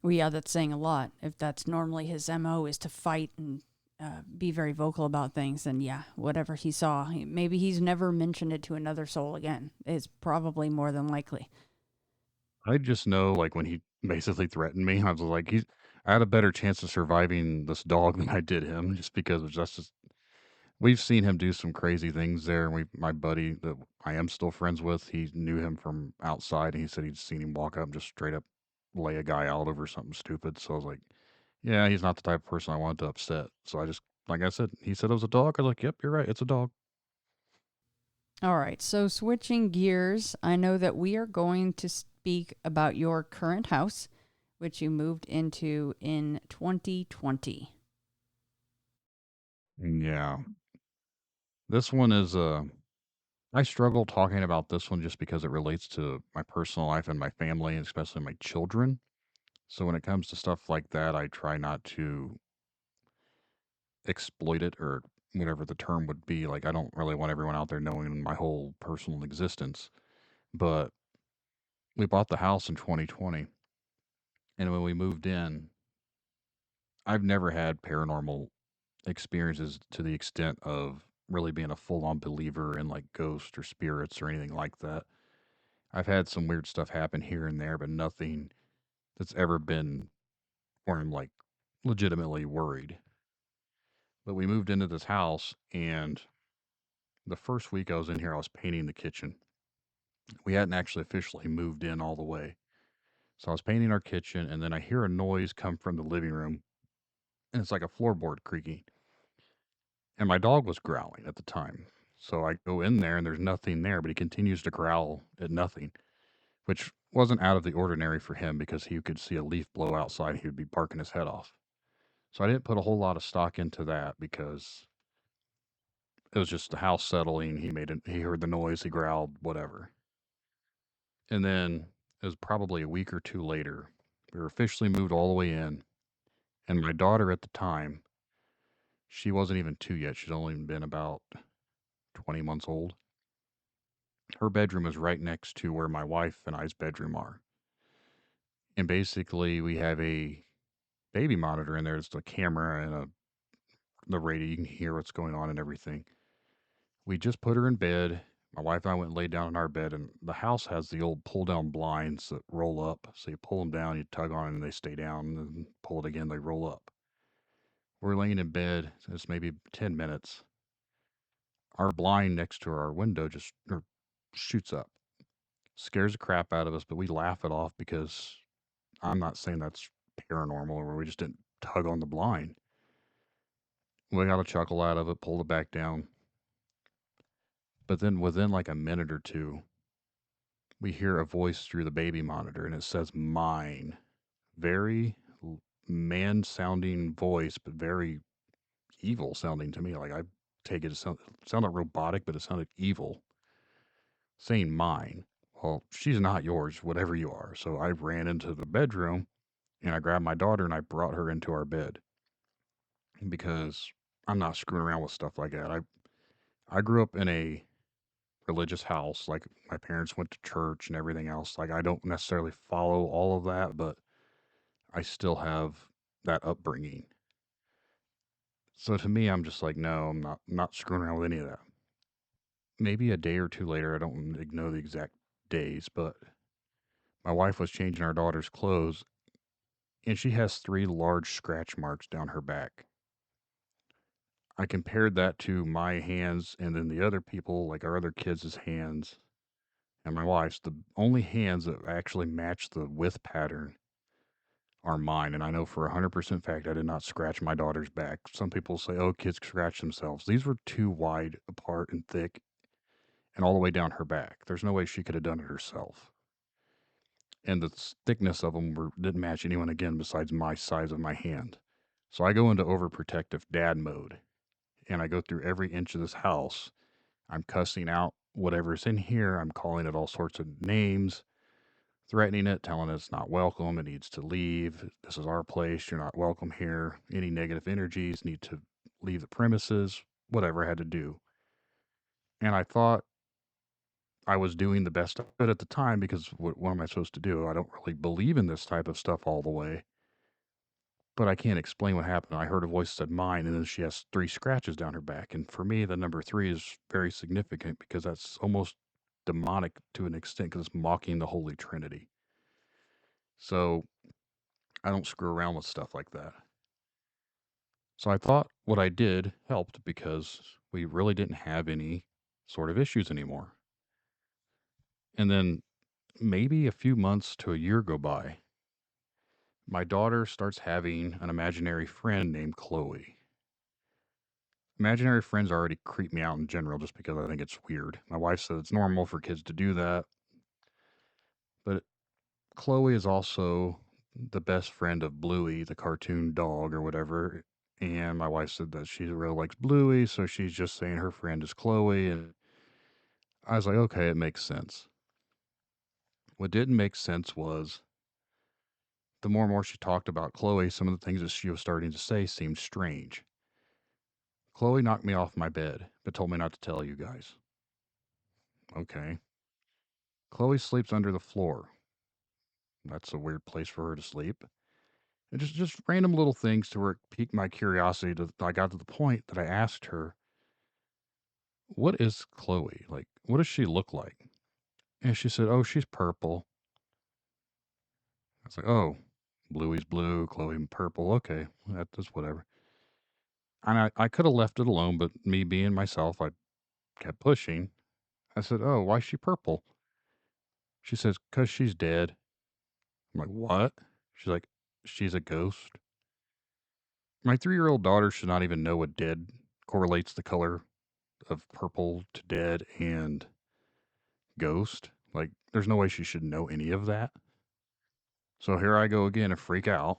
Well, yeah, that's saying a lot. If that's normally his MO is to fight and be very vocal about things, then yeah, whatever he saw, maybe he's never mentioned it to another soul again. It's probably more than likely. I just know, like when he basically threatened me, I was like, I had a better chance of surviving this dog than I did him, just because of just we've seen him do some crazy things there. And my buddy that I am still friends with, he knew him from outside, and he said he'd seen him walk up and just straight up lay a guy out over something stupid. So I was like, yeah, he's not the type of person I wanted to upset. So I just, like I said, he said it was a dog. I was like, yep, you're right, it's a dog. All right, so switching gears, I know that we are going to speak about your current house, which you moved into in 2020. Yeah, this one is I struggle talking about this one just because it relates to my personal life and my family, and especially my children. So when it comes to stuff like that, I try not to exploit it or whatever the term would be. Like, I don't really want everyone out there knowing my whole personal existence. But we bought the house in 2020. And when we moved in, I've never had paranormal experiences to the extent of really being a full on believer in like ghosts or spirits or anything like that. I've had some weird stuff happen here and there, but nothing that's ever been where I'm like legitimately worried. But we moved into this house, and the first week I was in here, I was painting the kitchen. We hadn't actually officially moved in all the way. So I was painting our kitchen, and then I hear a noise come from the living room, and it's like a floorboard creaking. And my dog was growling at the time. So I go in there, and there's nothing there, but he continues to growl at nothing, which wasn't out of the ordinary for him because he could see a leaf blow outside. He would be barking his head off. So I didn't put a whole lot of stock into that because it was just the house settling. He heard the noise, he growled, whatever. And then it was probably a week or two later. We were officially moved all the way in. And my daughter at the time, she wasn't even two yet. She'd only been about 20 months old. Her bedroom was right next to where my wife and I's bedroom are. And basically, we have a baby monitor in there. It's a camera and the radio. You can hear what's going on and everything. We just put her in bed. My wife and I went and laid down in our bed, and the house has the old pull down blinds that roll up. So you pull them down, you tug on it, and they stay down, and then pull it again, they roll up. We're laying in bed. It's maybe 10 minutes. Our blind next to our window just shoots up, scares the crap out of us, but we laugh it off because I'm not saying that's paranormal or we just didn't tug on the blind. We got a chuckle out of it, pulled it back down. But then within like a minute or two, we hear a voice through the baby monitor and it says mine. Very man sounding voice, but very evil sounding to me. Like I take it to sounded robotic, but it sounded evil. Saying mine. Well, she's not yours, whatever you are. So I ran into the bedroom and I grabbed my daughter and I brought her into our bed because I'm not screwing around with stuff like that. I grew up in a religious house. Like my parents went to church and everything else. Like I don't necessarily follow all of that, but I still have that upbringing. So to me, I'm just like, no, I'm not screwing around with any of that. Maybe a day or two later, I don't know the exact days, but my wife was changing our daughter's clothes and she has 3 large scratch marks down her back. I compared that to my hands and then the other people, like our other kids' hands and my wife's. The only hands that actually match the width pattern are mine. And I know for 100% fact I did not scratch my daughter's back. Some people say, oh, kids scratch themselves. These were too wide apart and thick and all the way down her back. There's no way she could have done it herself. And the thickness of them didn't match anyone again besides my size of my hand. So I go into overprotective dad mode and I go through every inch of this house. I'm cussing out whatever's in here. I'm calling it all sorts of names, threatening it, telling it it's not welcome. It needs to leave. This is our place. You're not welcome here. Any negative energies need to leave the premises, whatever I had to do. And I thought I was doing the best I could at the time because what am I supposed to do? I don't really believe in this type of stuff all the way, but I can't explain what happened. I heard a voice that said mine, and then she has 3 scratches down her back. And for me, the number 3 is very significant because that's almost demonic to an extent because it's mocking the Holy Trinity. So I don't screw around with stuff like that. So I thought what I did helped because we really didn't have any sort of issues anymore. And then maybe a few months to a year go by. My daughter starts having an imaginary friend named Chloe. Imaginary friends already creep me out in general just because I think it's weird. My wife said it's normal for kids to do that. But Chloe is also the best friend of Bluey, the cartoon dog or whatever. And my wife said that she really likes Bluey, so she's just saying her friend is Chloe. And I was like, okay, it makes sense. What didn't make sense was the more and more she talked about Chloe, some of the things that she was starting to say seemed strange. Chloe knocked me off my bed, but told me not to tell you guys. Okay. Chloe sleeps under the floor. That's a weird place for her to sleep. And just random little things to where it piqued my curiosity. I got to the point that I asked her, what is Chloe? Like, what does she look like? And she said, oh, she's purple. I was like, oh, Bluey's blue, Chloe purple. Okay, that's whatever. And I could have left it alone, but me being myself, I kept pushing. I said, oh, why is she purple? She says, because she's dead. I'm like, what? She's like, she's a ghost. My 3-year-old daughter should not even know what dead correlates the color of purple to dead and ghost. Like, there's no way she should know any of that. So here I go again to freak out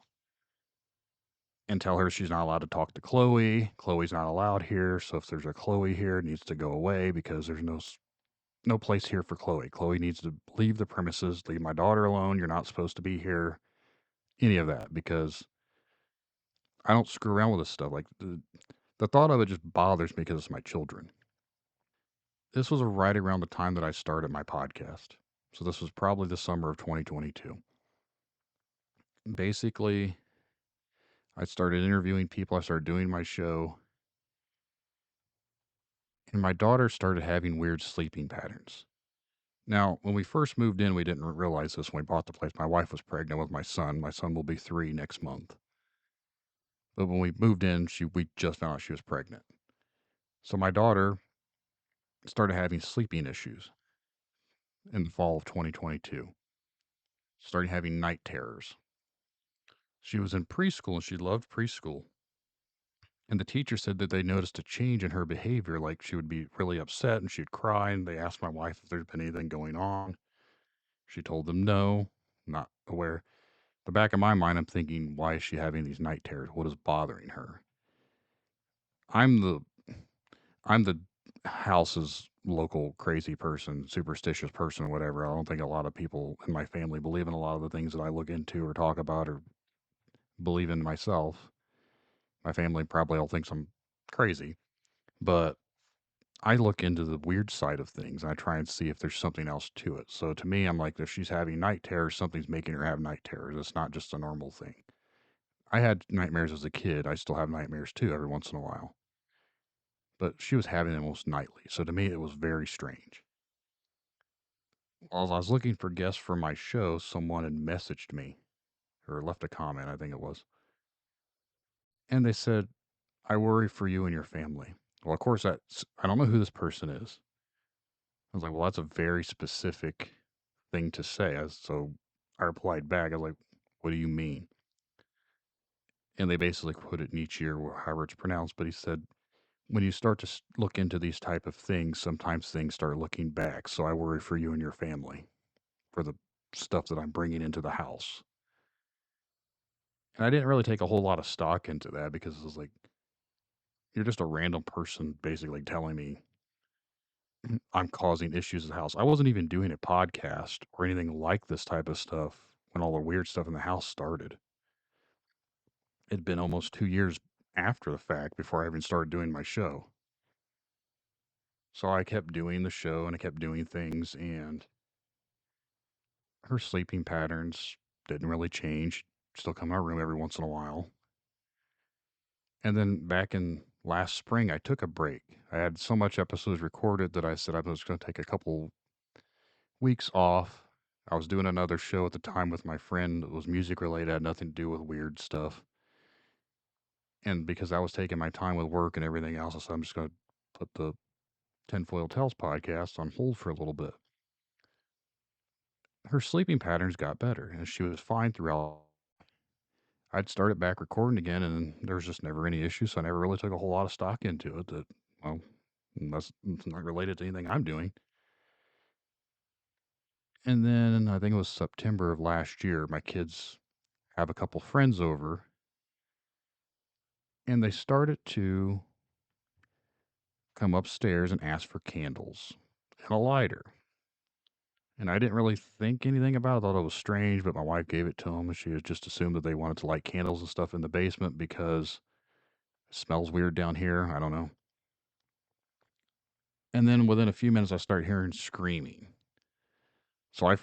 and tell her she's not allowed to talk to Chloe. Chloe's not allowed here. So if there's a Chloe here, it needs to go away because there's no place here for Chloe. Chloe needs to leave the premises, leave my daughter alone. You're not supposed to be here. Any of that because I don't screw around with this stuff. Like the thought of it just bothers me because it's my children. This was right around the time that I started my podcast. So this was probably the summer of 2022. Basically, I started interviewing people. I started doing my show. And my daughter started having weird sleeping patterns. Now, when we first moved in, we didn't realize this when we bought the place. My wife was pregnant with my son. My son will be 3 next month. But when we moved in, we just found out she was pregnant. So my daughter started having sleeping issues in the fall of 2022. Started having night terrors. She was in preschool and she loved preschool. And the teacher said that they noticed a change in her behavior. Like she would be really upset and she'd cry. And they asked my wife if there'd been anything going on. She told them no, not aware. The back of my mind, I'm thinking, why is she having these night terrors? What is bothering her? I'm the I'm the house's local crazy person, superstitious person, whatever. I don't think a lot of people in my family believe in a lot of the things that I look into or talk about or believe in myself. My family probably all thinks I'm crazy, but I look into the weird side of things and I try and see if there's something else to it. So to me, I'm like, if she's having night terrors, something's making her have night terrors. It's not just a normal thing. I had nightmares as a kid. I still have nightmares too every once in a while. But she was having them almost nightly. So to me, it was very strange. While I was looking for guests for my show, someone had messaged me or left a comment, I think it was. And they said, I worry for you and your family. Well, of course, I don't know who this person is. I was like, well, that's a very specific thing to say. So I replied back, I was like, what do you mean? And they basically put it Nietzsche or however it's pronounced, but he said, when you start to look into these type of things, sometimes things start looking back. So I worry for you and your family for the stuff that I'm bringing into the house. And I didn't really take a whole lot of stock into that because it was like, you're just a random person basically telling me I'm causing issues in the house. I wasn't even doing a podcast or anything like this type of stuff when all the weird stuff in the house started. It'd been almost 2 years after the fact before I even started doing my show. So I kept doing the show and I kept doing things, and her sleeping patterns didn't really change. Still come in my room every once in a while. And then back in last spring, I took a break. I had so much episodes recorded that I said I was going to take a couple weeks off. I was doing another show at the time with my friend that was music related, had nothing to do with weird stuff. And because I was taking my time with work and everything else, I said I'm just going to put the Tinfoil Tales podcast on hold for a little bit. Her sleeping patterns got better and she was fine throughout. I'd started back recording again and there was just never any issues. So I never really took a whole lot of stock into it that, well, that's it's not related to anything I'm doing. And then I think it was September of last year, my kids have a couple friends over and they started to come upstairs and ask for candles and a lighter. And I didn't really think anything about it. I thought it was strange, but my wife gave it to them and she had just assumed that they wanted to light candles and stuff in the basement because it smells weird down here. I don't know. And then within a few minutes, I start hearing screaming. So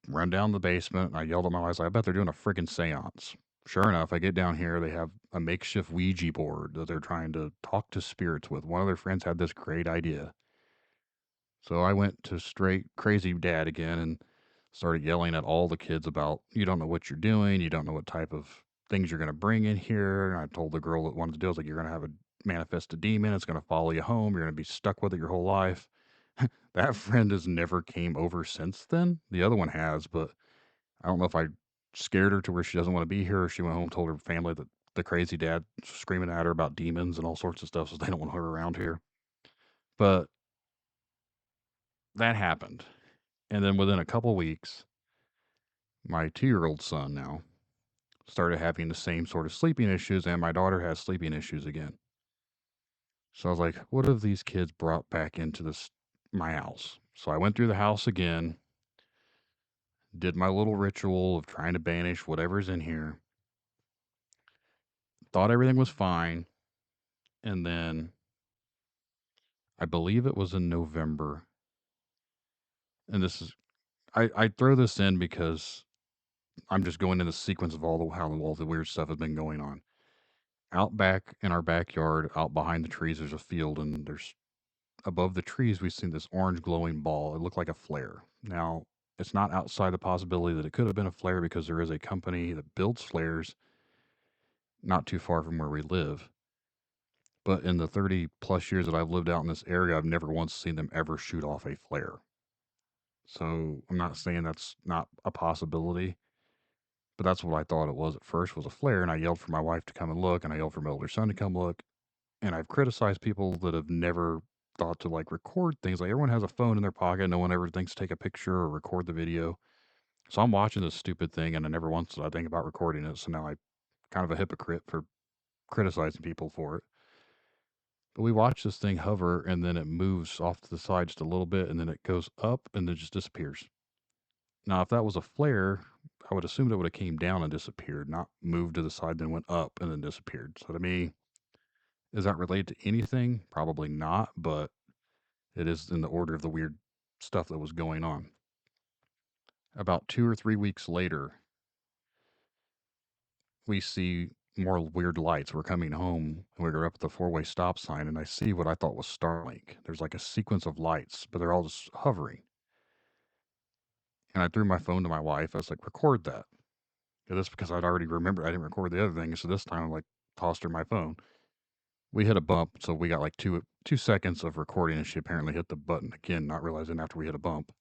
run down the basement and I yelled at my wife, I bet they're doing a freaking seance. Sure enough, I get down here. They have a makeshift Ouija board that they're trying to talk to spirits with. One of their friends had this great idea. So I went to straight crazy dad again and started yelling at all the kids about, you don't know what you're doing. You don't know what type of things you're going to bring in here. And I told the girl that wanted to do it, I was like, you're going to have a manifest a demon. It's going to follow you home. You're going to be stuck with it your whole life. That friend has never came over since then. The other one has, but I don't know if I scared her to where she doesn't want to be here or she went home and told her family that the crazy dad screaming at her about demons and all sorts of stuff, so they don't want her around here. But that happened. And then within a couple weeks, my 2-year-old son now started having the same sort of sleeping issues, and my daughter has sleeping issues again. So I was like, what have these kids brought back into my house? So I went through the house again, did my little ritual of trying to banish whatever's in here, thought everything was fine, and then I believe it was in November. And I throw this in because I'm just going in the sequence of how all the weird stuff has been going on. Out back in our backyard, out behind the trees, there's a field, and there's above the trees, we've seen this orange glowing ball. It looked like a flare. Now, it's not outside the possibility that it could have been a flare because there is a company that builds flares not too far from where we live. But in the 30 plus years that I've lived out in this area, I've never once seen them ever shoot off a flare. So I'm not saying that's not a possibility, but that's what I thought it was at first was a flare. And I yelled for my wife to come and look, and I yelled for my older son to come look. And I've criticized people that have never thought to like record things. Like everyone has a phone in their pocket. No one ever thinks to take a picture or record the video. So I'm watching this stupid thing and I never once did I think about recording it. So now I'm kind of a hypocrite for criticizing people for it. But we watch this thing hover and then it moves off to the side just a little bit and then it goes up and then just disappears. Now, if that was a flare, I would assume it would have came down and disappeared, not moved to the side, then went up and then disappeared. So to me, is that related to anything? Probably not, but it is in the order of the weird stuff that was going on. About 2 or 3 weeks later, we see more weird lights. We're coming home and we were up at the four-way stop sign and I see what I thought was Starlink. There's like a sequence of lights, but they're all just hovering. And I threw my phone to my wife. I was like, record that. And that's because I'd already remembered I didn't record the other thing. So this time I like tossed her my phone. We hit a bump, so we got like 2 seconds of recording, and she apparently hit the button again, not realizing after we hit a bump.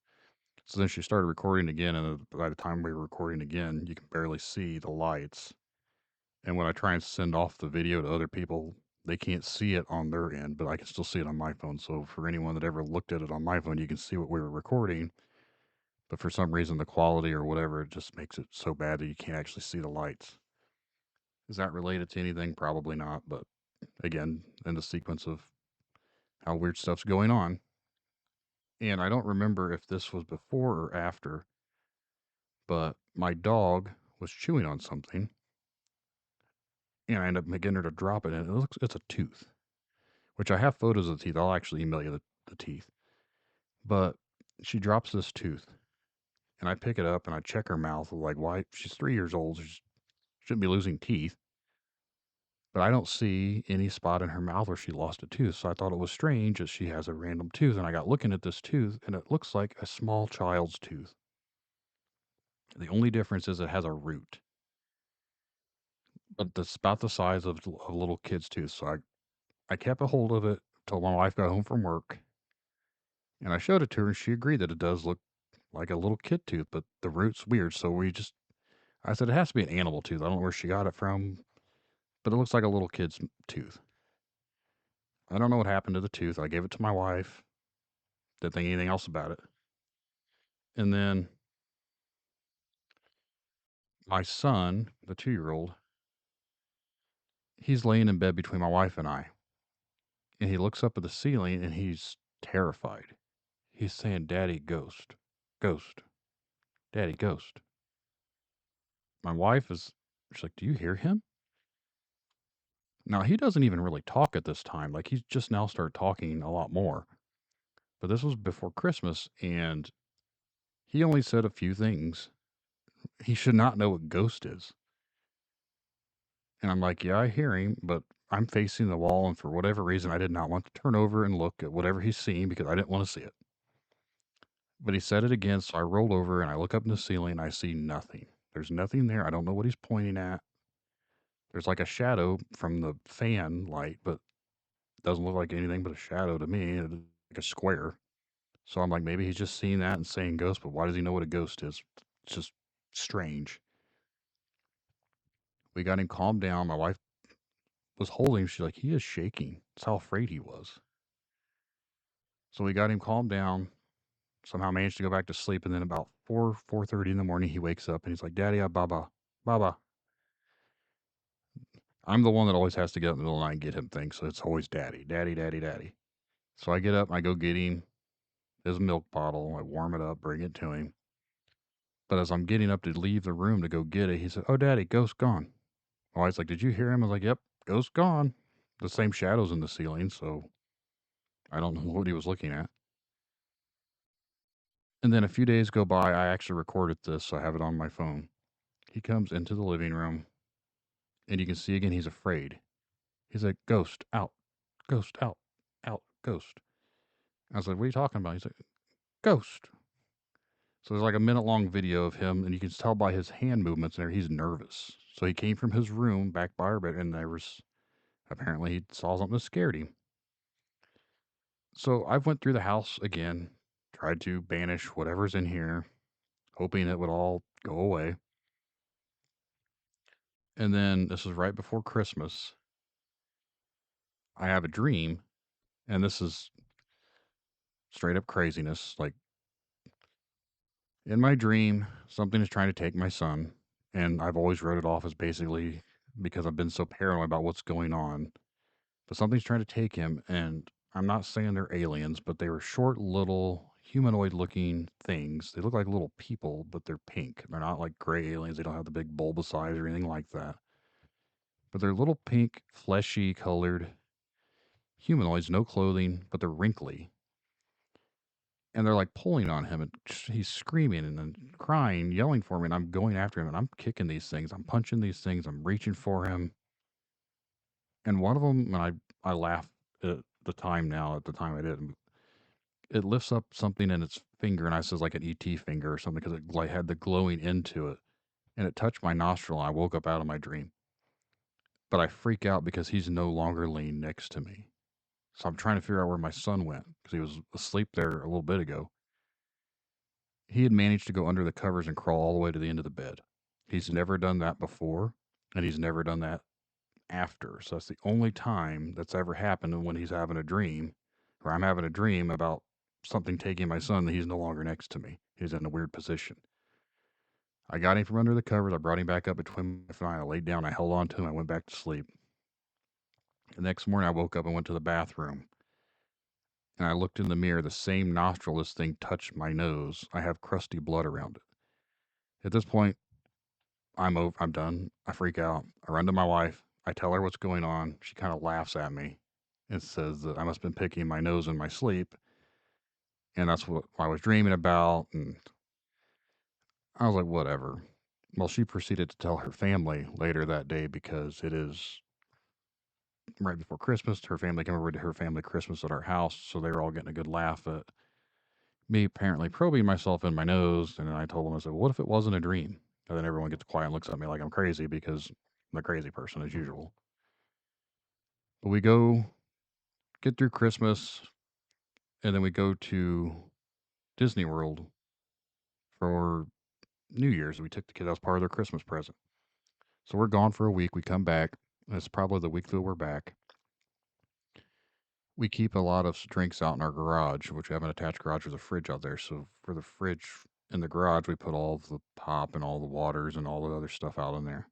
So then she started recording again, and by the time we were recording again, you can barely see the lights. And when I try and send off the video to other people, they can't see it on their end, but I can still see it on my phone. So for anyone that ever looked at it on my phone, you can see what we were recording. But for some reason, the quality or whatever, it just makes it so bad that you can't actually see the lights. Is that related to anything? Probably not. But again, in the sequence of how weird stuff's going on. And I don't remember if this was before or after, but my dog was chewing on something. And I ended up getting her to drop it, and it's a tooth, which I have photos of the teeth. I'll actually email you the teeth. But she drops this tooth, and I pick it up and I check her mouth. Like, why? She's 3 years old. She shouldn't be losing teeth. But I don't see any spot in her mouth where she lost a tooth. So I thought it was strange that she has a random tooth. And I got looking at this tooth, and it looks like a small child's tooth. The only difference is it has a root, but it's about the size of a little kid's tooth. So I kept a hold of it till my wife got home from work. And I showed it to her, and she agreed that it does look like a little kid tooth, but the root's weird. So I said, it has to be an animal tooth. I don't know where she got it from, but it looks like a little kid's tooth. I don't know what happened to the tooth. I gave it to my wife. Didn't think anything else about it. And then my son, the 2-year-old, he's laying in bed between my wife and I. And he looks up at the ceiling and he's terrified. He's saying, Daddy, ghost, ghost, Daddy, ghost. My wife she's like, do you hear him? Now, he doesn't even really talk at this time. Like, he's just now started talking a lot more. But this was before Christmas, and he only said a few things. He should not know what ghost is. And I'm like, yeah, I hear him, but I'm facing the wall, and for whatever reason, I did not want to turn over and look at whatever he's seeing because I didn't want to see it. But he said it again, so I roll over and I look up in the ceiling and I see nothing. There's nothing there. I don't know what he's pointing at. There's like a shadow from the fan light, but it doesn't look like anything but a shadow to me. It's like a square. So I'm like, maybe he's just seeing that and saying ghost, but why does he know what a ghost is? It's just strange. We got him calmed down. My wife was holding him. She's like, he is shaking. That's how afraid he was. So we got him calmed down. Somehow managed to go back to sleep. And then about 4:30 in the morning, he wakes up and he's like, Daddy, Baba, Baba. I'm the one that always has to get up in the middle of the night and get him things. So it's always Daddy, Daddy, Daddy, Daddy. So I get up and I go get him his milk bottle. I warm it up, bring it to him. But as I'm getting up to leave the room to go get it, he said, oh, Daddy, ghost gone. My wife's like, did you hear him? I was like, yep, ghost gone. The same shadows in the ceiling. So I don't know what he was looking at. And then a few days go by. I actually recorded this, so I have it on my phone. He comes into the living room, and you can see again he's afraid. He's like, ghost, out, out, ghost. I was like, what are you talking about? He's like, ghost. So there's like a minute-long video of him, and you can tell by his hand movements there he's nervous. So he came from his room back by our bed, and apparently he saw something that scared him. So I went through the house again, tried to banish whatever's in here, hoping it would all go away. And then this was right before Christmas. I have a dream, and this is straight up craziness. Like in my dream, something is trying to take my son, and I've always wrote it off as basically because I've been so paranoid about what's going on. But something's trying to take him, and I'm not saying they're aliens, but they were short, little, humanoid looking things. They look like little people, but they're pink. They're not like gray aliens. They don't have the big bulbous eyes or anything like that. But they're little pink, fleshy colored humanoids, no clothing, but they're wrinkly. And they're like pulling on him, and he's screaming and then crying, yelling for me. And I'm going after him, and I'm kicking these things. I'm punching these things. I'm reaching for him. And one of them, and I laugh at the time now, at the time I did, it lifts up something in its finger, and I says like an ET finger or something because it like had the glowing into it, and it touched my nostril. And I woke up out of my dream, but I freak out because he's no longer laying next to me. So I'm trying to figure out where my son went because he was asleep there a little bit ago. He had managed to go under the covers and crawl all the way to the end of the bed. He's never done that before, and he's never done that after. So that's the only time that's ever happened when he's having a dream, or I'm having a dream about something taking my son that he's no longer next to me. He's in a weird position. I got him from under the covers. I brought him back up between my wife and I laid down. I held on to him. I went back to sleep. The next morning, I woke up and went to the bathroom. And I looked in the mirror. The same nostril this thing touched my nose. I have crusty blood around it. At this point, I'm over. I'm done. I freak out. I run to my wife. I tell her what's going on. She kind of laughs at me and says that I must have been picking my nose in my sleep, and that's what I was dreaming about. And I was like, whatever. Well, she proceeded to tell her family later that day because it is right before Christmas. Her family came over to her family Christmas at our house, so they were all getting a good laugh at me apparently probing myself in my nose. And then I told them, I said, what if it wasn't a dream? And then everyone gets quiet and looks at me like I'm crazy because I'm a crazy person as usual. But we go get through Christmas, and then we go to Disney World for New Year's. We took the kids as part of their Christmas present. So we're gone for a week. We come back. And it's probably the week that we're back. We keep a lot of drinks out in our garage, which we have an attached garage with a fridge out there. So for the fridge in the garage, we put all of the pop and all the waters and all the other stuff out in there.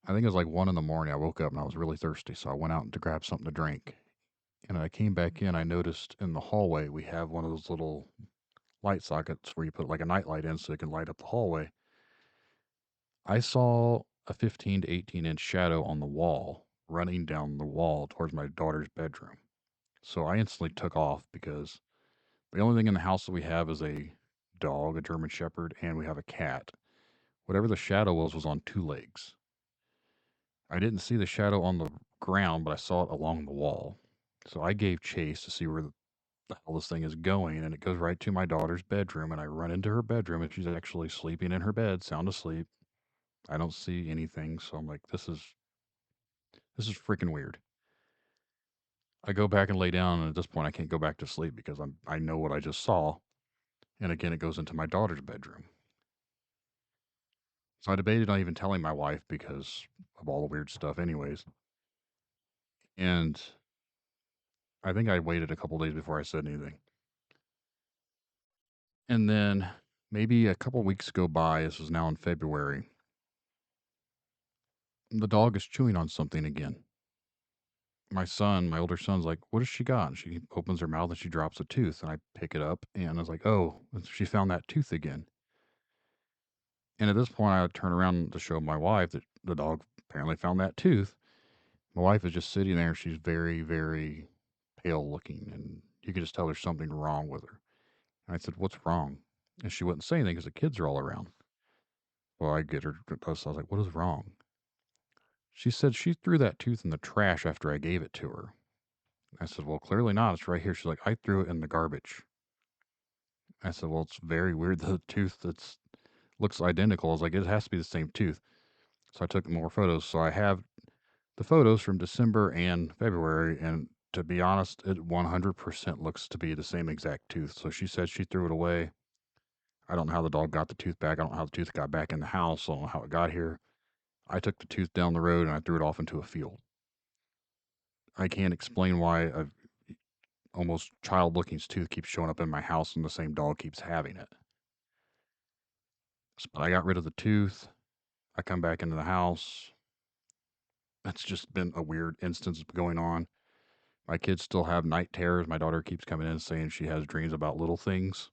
I think it was like 1 in the morning. I woke up and I was really thirsty. So I went out to grab something to drink. And I came back in. I noticed in the hallway, we have one of those little light sockets where you put like a night light in so it can light up the hallway. I saw a 15 to 18-inch shadow on the wall running down the wall towards my daughter's bedroom. So I instantly took off because the only thing in the house that we have is a dog, a German Shepherd, and we have a cat. Whatever the shadow was on two legs. I didn't see the shadow on the ground, but I saw it along the wall. So I gave chase to see where the hell this thing is going, and it goes right to my daughter's bedroom, and I run into her bedroom, and she's actually sleeping in her bed, sound asleep. I don't see anything, so I'm like, this is freaking weird. I go back and lay down, and at this point, I can't go back to sleep because I know what I just saw, and again, it goes into my daughter's bedroom. So I debated on even telling my wife because of all the weird stuff, anyways. And I think I waited a couple days before I said anything. And then maybe a couple weeks go by. This is now in February. The dog is chewing on something again. My son, my older son's like, what has she got? And she opens her mouth and she drops a tooth. And I pick it up and I was like, oh, she found that tooth again. And at this point, I turn around to show my wife that the dog apparently found that tooth. My wife is just sitting there. She's very, very pale looking. And you could just tell there's something wrong with her. And I said, what's wrong? And she wouldn't say anything because the kids are all around. Well, I get her. So I was like, what is wrong? She said she threw that tooth in the trash after I gave it to her. I said, well, clearly not. It's right here. She's like, I threw it in the garbage. I said, well, it's very weird. The tooth that's looks identical. I was like, it has to be the same tooth. So I took more photos. So I have the photos from December and February. And to be honest, it 100% looks to be the same exact tooth. So she said she threw it away. I don't know how the dog got the tooth back. I don't know how the tooth got back in the house. I don't know how it got here. I took the tooth down the road and I threw it off into a field. I can't explain why a almost child-looking tooth keeps showing up in my house and the same dog keeps having it. But I got rid of the tooth. I come back into the house. That's just been a weird instance going on. My kids still have night terrors. My daughter keeps coming in saying she has dreams about little things.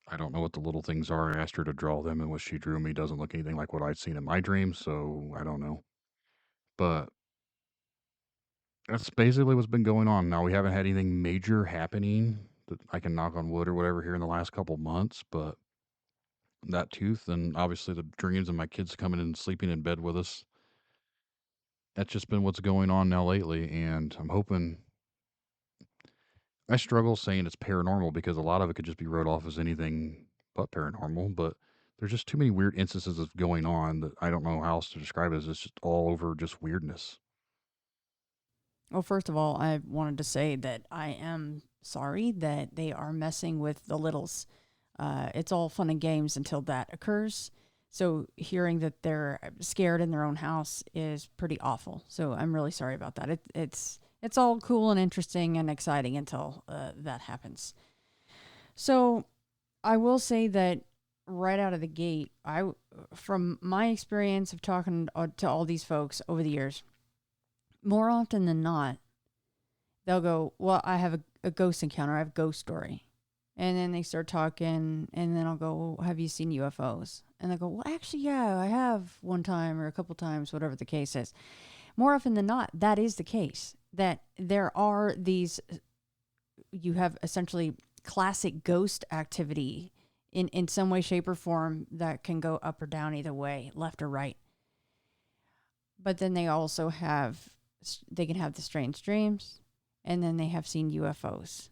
I don't know what the little things are. I asked her to draw them, and what she drew me doesn't look anything like what I'd seen in my dreams, so I don't know. But that's basically what's been going on. Now, we haven't had anything major happening that I can knock on wood or whatever here in the last couple months, but that tooth and obviously the dreams of my kids coming in and sleeping in bed with us, that's just been what's going on now lately. And I'm hoping, I struggle saying it's paranormal because a lot of it could just be wrote off as anything but paranormal, but there's just too many weird instances of going on that I don't know how else to describe it as. It's just all over just weirdness. Well, first of all, I wanted to say that I am sorry that they are messing with the littles. It's all fun and games until that occurs. So hearing that they're scared in their own house is pretty awful. So I'm really sorry about that. It's all cool and interesting and exciting until that happens. So I will say that right out of the gate, from my experience of talking to all these folks over the years, more often than not, they'll go, well, I have a ghost encounter. I have a ghost story. And then they start talking, and then I'll go, well, have you seen UFOs? And they go, well, actually, yeah, I have one time or a couple times, whatever the case is. More often than not, that is the case. That there are these, you have essentially classic ghost activity in some way, shape, or form that can go up or down either way, left or right. But then they also they can have the strange dreams, and then they have seen UFOs.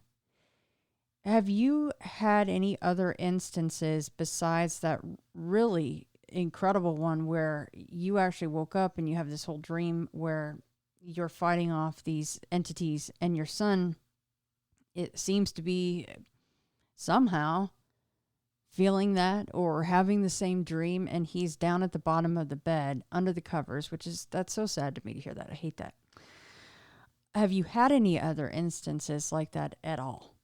Have you had any instances besides that really incredible one where you actually woke up and you have this whole dream where you're fighting off these entities and your son, it seems to be somehow feeling that or having the same dream, and he's down at the bottom of the bed under the covers, that's so sad to me to hear that. I hate that. Have you had any other instances like that at all?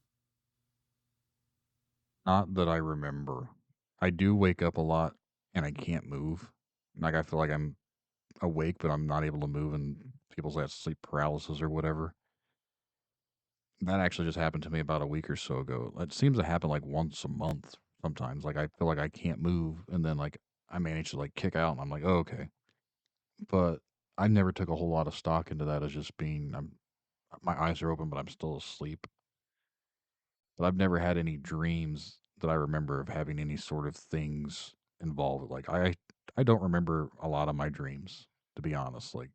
Not that I remember. I do wake up a lot and I can't move. Like, I feel like I'm awake, but I'm not able to move, and people say it's sleep paralysis or whatever. That actually just happened to me about a week or so ago. It seems to happen like once a month sometimes. Like, I feel like I can't move, and then like I manage to like kick out, and I'm like, oh, okay. But I never took a whole lot of stock into that as just being my eyes are open, but I'm still asleep. But I've never had any dreams that I remember of having any sort of things involved. Like, I don't remember a lot of my dreams, to be honest. Like,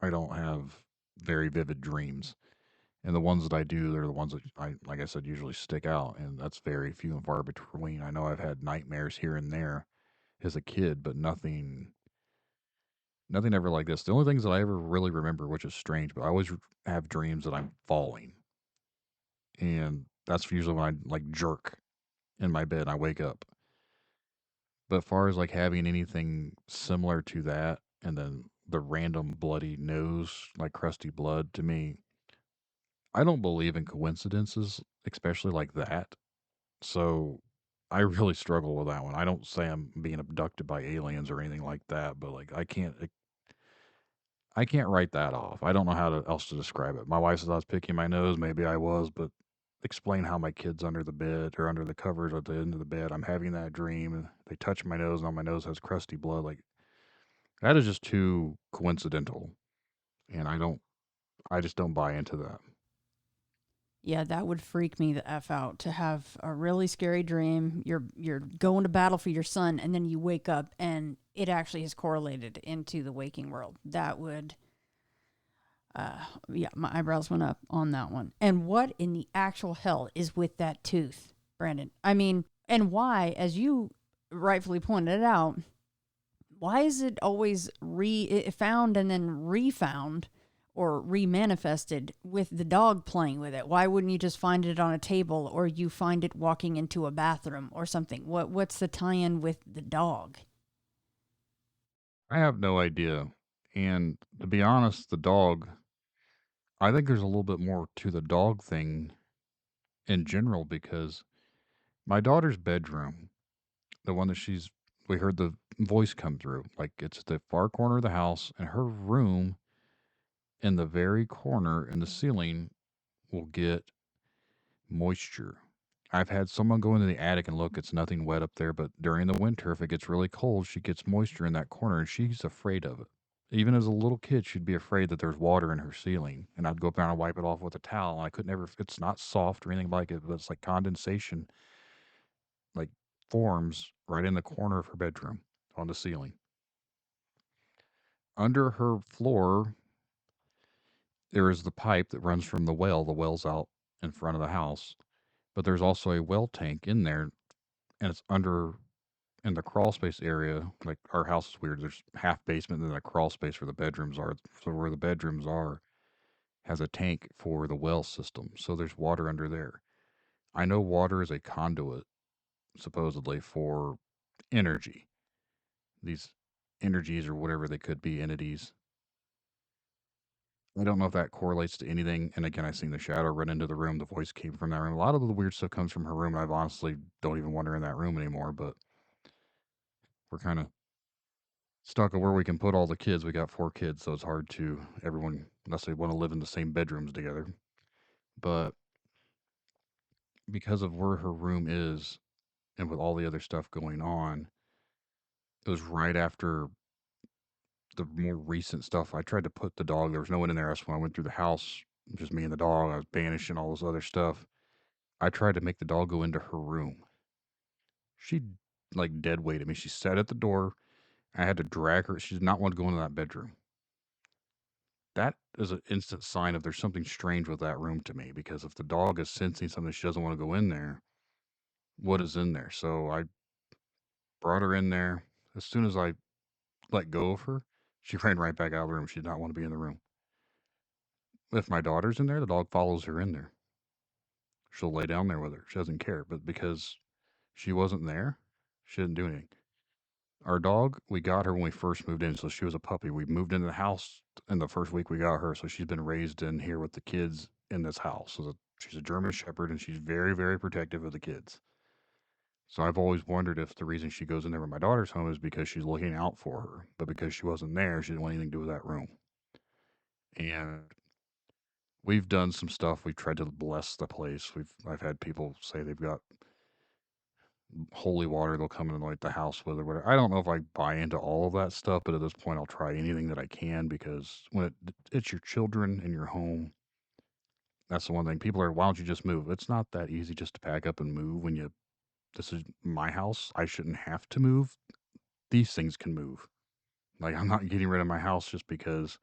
I don't have very vivid dreams. And the ones that I do, they're the ones that like I said, usually stick out, and that's very few and far between. I know I've had nightmares here and there as a kid, but nothing ever like this. The only things that I ever really remember, which is strange, but I always have dreams that I'm falling, and that's usually when I like jerk in my bed and I wake up. But as far as like having anything similar to that, and then the random bloody nose, like crusty blood, to me, I don't believe in coincidences, especially like that. So I really struggle with that one. I don't say I'm being abducted by aliens or anything like that, but like I can't write that off. I don't know else to describe it. My wife says I was picking my nose. Maybe I was, but explain how my kid's under the bed or under the covers at the end of the bed. I'm having that dream, and they touch my nose, and on my nose has crusty blood. Like, that is just too coincidental, and I just don't buy into that. Yeah, that would freak me the F out to have a really scary dream. You're going to battle for your son, and then you wake up and it actually is correlated into the waking world. That would yeah, my eyebrows went up on that one. And what in the actual hell is with that tooth, Brandon? I mean, and why, as you rightfully pointed out, why is it always found and then refound or remanifested with the dog playing with it? Why wouldn't you just find it on a table, or you find it walking into a bathroom or something? What's the tie-in with the dog? I have no idea. And to be honest, the dog, I think there's a little bit more to the dog thing in general because my daughter's bedroom, the one that we heard the voice come through, like it's the far corner of the house, and her room in the very corner in the ceiling will get moisture. I've had someone go into the attic and look, it's nothing wet up there, but during the winter, if it gets really cold, she gets moisture in that corner and she's afraid of it. Even as a little kid, she'd be afraid that there's water in her ceiling. And I'd go up there and wipe it off with a towel. And I could never, it's not soft or anything like it, but it's like condensation, like forms right in the corner of her bedroom on the ceiling. Under her floor, there is the pipe that runs from the well. The well's out in front of the house, but there's also a well tank in there and it's under in the crawl space area. Like our house is weird. There's half basement and then a crawl space where the bedrooms are. So where the bedrooms are has a tank for the well system. So there's water under there. I know water is a conduit supposedly for energy. These energies or whatever they could be entities. I don't know if that correlates to anything. And again, I seen the shadow run into the room. The voice came from that room. A lot of the weird stuff comes from her room. And I've honestly don't even want her in that room anymore. But we're kind of stuck at where we can put all the kids. We got 4 kids, so it's hard to everyone unless they want to live in the same bedrooms together. But because of where her room is and with all the other stuff going on, it was right after the more recent stuff. I tried to put the dog. There was no one in there. That's when I went through the house, just me and the dog. I was banishing all this other stuff. I tried to make the dog go into her room. She like dead weighted me. She sat at the door. I had to drag her. She did not want to go into that bedroom. That is an instant sign of there's something strange with that room to me because if the dog is sensing something she doesn't want to go in there, what is in there? So I brought her in there. As soon as I let go of her, she ran right back out of the room. She did not want to be in the room. If my daughter's in there, the dog follows her in there. She'll lay down there with her. She doesn't care. But because she wasn't there, she didn't do anything. Our dog, we got her when we first moved in. So she was a puppy. We moved into the house in the first week we got her. So she's been raised in here with the kids in this house. So she's a German Shepherd and she's very, very protective of the kids. So I've always wondered if the reason she goes in there with my daughter's home is because she's looking out for her. But because she wasn't there, she didn't want anything to do with that room. And we've done some stuff. We've tried to bless the place. I've had people say they've got holy water they'll come and anoint the house with or whatever. I don't know if I buy into all of that stuff, but at this point I'll try anything that I can because when it's your children in your home, that's the one thing. People are, why don't you just move? It's not that easy just to pack up and move when this is my house. I shouldn't have to move. These things can move. Like I'm not getting rid of my house just because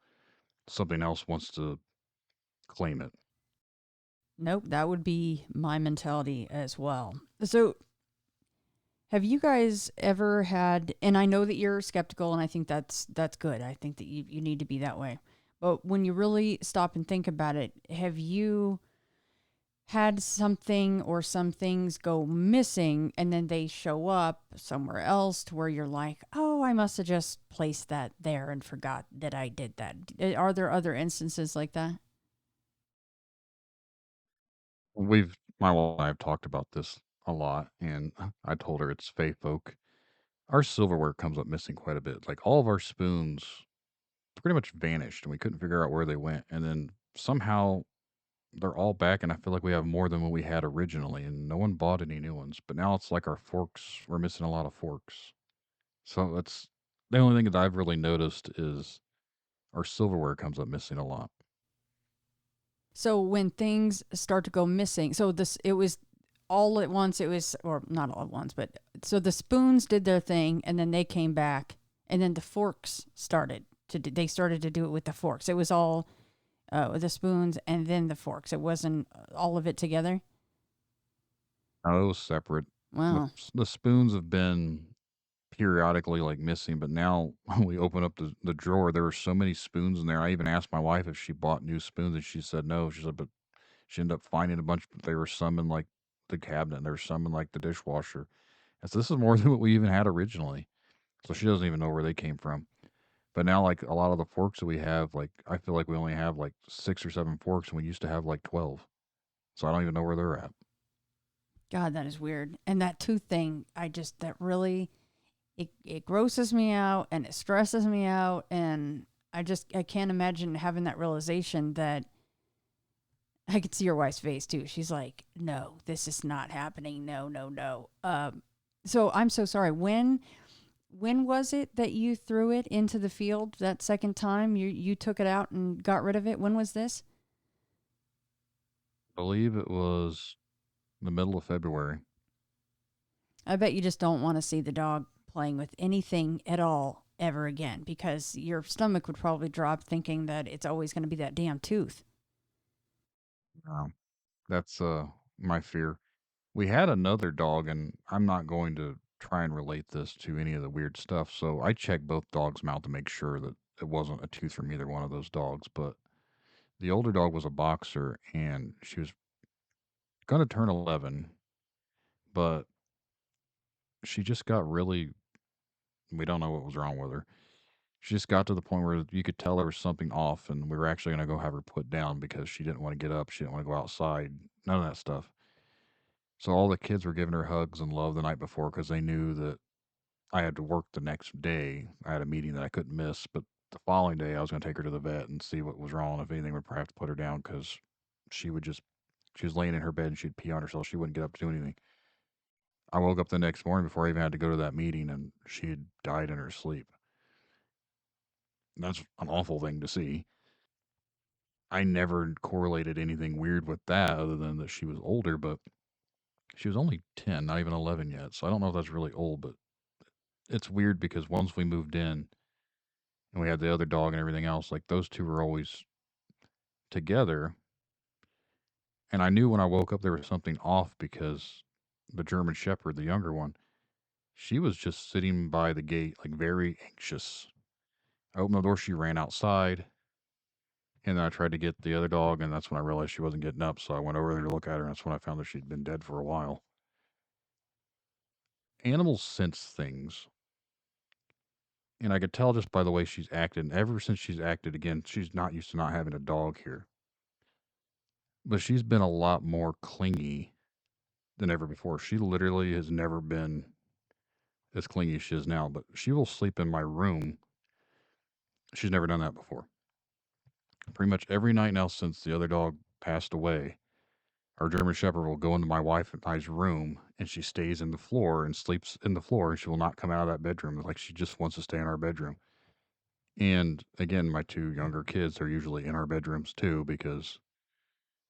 something else wants to claim it. Nope, that would be my mentality as well. So, have you guys ever had, and I know that you're skeptical and I think that's good. I think that you need to be that way. But when you really stop and think about it, have you had something or some things go missing and then they show up somewhere else to where you're like, oh, I must have just placed that there and forgot that I did that? Are there other instances like that? My wife and I have talked about this a lot, and I told her it's Fae folk. Our silverware comes up missing quite a bit. Like all of our spoons pretty much vanished, and we couldn't figure out where they went. And then somehow they're all back, and I feel like we have more than what we had originally, and no one bought any new ones. But now it's like our forks, we're missing a lot of forks. So that's the only thing that I've really noticed is our silverware comes up missing a lot. So when things start to go missing, so this it was all at once. It was, or not all at once, but so the spoons did their thing, and then they came back, and then the forks started to. They started to do it with the forks. It was all with the spoons and then the forks. It wasn't all of it together. Now, it was separate. The, Wow. the spoons have been periodically like missing, but now when we open up the drawer, there were so many spoons in there. I even asked my wife if she bought new spoons, and she said no. She said, but she ended up finding a bunch. But there were some in like the cabinet, and there were some in like the dishwasher. And so this is more than what we even had originally. So she doesn't even know where they came from. But now, like a lot of the forks that we have, like I feel like we only have like 6 or 7 forks, and we used to have like 12. So I don't even know where they're at. God, that is weird. And that tooth thing, that really, it grosses me out and it stresses me out. And I can't imagine having that realization that I could see your wife's face too. She's like, no, this is not happening. No, no, no. So I'm so sorry. When was it that you threw it into the field that second time? You took it out and got rid of it. When was this? I believe it was the middle of February. I bet you just don't want to see the dog playing with anything at all ever again because your stomach would probably drop thinking that it's always going to be that damn tooth. Um, that's my fear. We had another dog, and I'm not going to try and relate this to any of the weird stuff. So I checked both dogs' mouth to make sure that it wasn't a tooth from either one of those dogs. But the older dog was a boxer, and she was going to turn 11, but she just got really, we don't know what was wrong with her. She just got to the point where you could tell there was something off, and we were actually going to go have her put down because she didn't want to get up. She didn't want to go outside. None of that stuff. So all the kids were giving her hugs and love the night before because they knew that I had to work the next day. I had a meeting that I couldn't miss, but the following day I was going to take her to the vet and see what was wrong. If anything, we'd probably have to put her down because she would just, she was laying in her bed and she'd pee on herself. She wouldn't get up to do anything. I woke up the next morning before I even had to go to that meeting and she had died in her sleep. That's an awful thing to see. I never correlated anything weird with that other than that she was older, but she was only 10, not even 11 yet. So I don't know if that's really old, but it's weird because once we moved in and we had the other dog and everything else, like those two were always together. And I knew when I woke up there was something off because the German Shepherd, the younger one, she was just sitting by the gate, like very anxious. I opened the door, she ran outside. And then I tried to get the other dog, and that's when I realized she wasn't getting up. So I went over there to look at her, and that's when I found that she'd been dead for a while. Animals sense things, and I could tell just by the way she's acted. And ever since she's acted again, she's not used to not having a dog here, but she's been a lot more clingy than ever before. She literally has never been as clingy as she is now, but she will sleep in my room. She's never done that before. Pretty much every night now since the other dog passed away, our German Shepherd will go into my wife and I's room, and she stays in the floor and sleeps in the floor, and she will not come out of that bedroom. Like she just wants to stay in our bedroom. And again, my two younger kids are usually in our bedrooms too because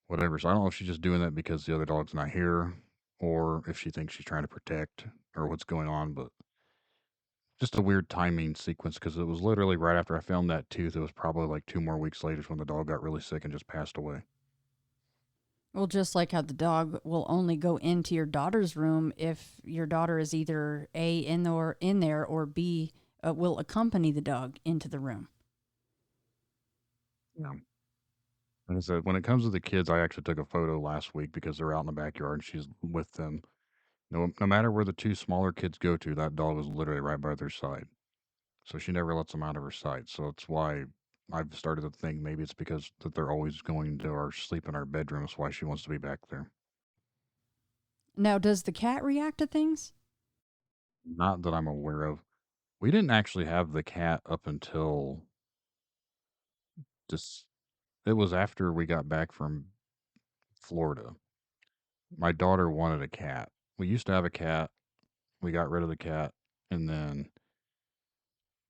whatever. So I don't know if she's just doing that because the other dog's not here, or if she thinks she's trying to protect or what's going on. But just a weird timing sequence because it was literally right after I found that tooth. It was probably like 2 more weeks later when the dog got really sick and just passed away. Well, just like how the dog will only go into your daughter's room if your daughter is either A in there or B will accompany the dog into the room. Yeah. Like I said, when it comes to the kids, I actually took a photo last week because they're out in the backyard and she's with them. No matter where the two smaller kids go to, that dog is literally right by their side. So she never lets them out of her sight. So that's why I've started to think maybe it's because that they're always going to or sleep in our bedrooms. Why she wants to be back there. Now, does the cat react to things? Not that I'm aware of. We didn't actually have the cat up until just. It was after we got back from Florida. My daughter wanted a cat. We used to have a cat. We got rid of the cat, and then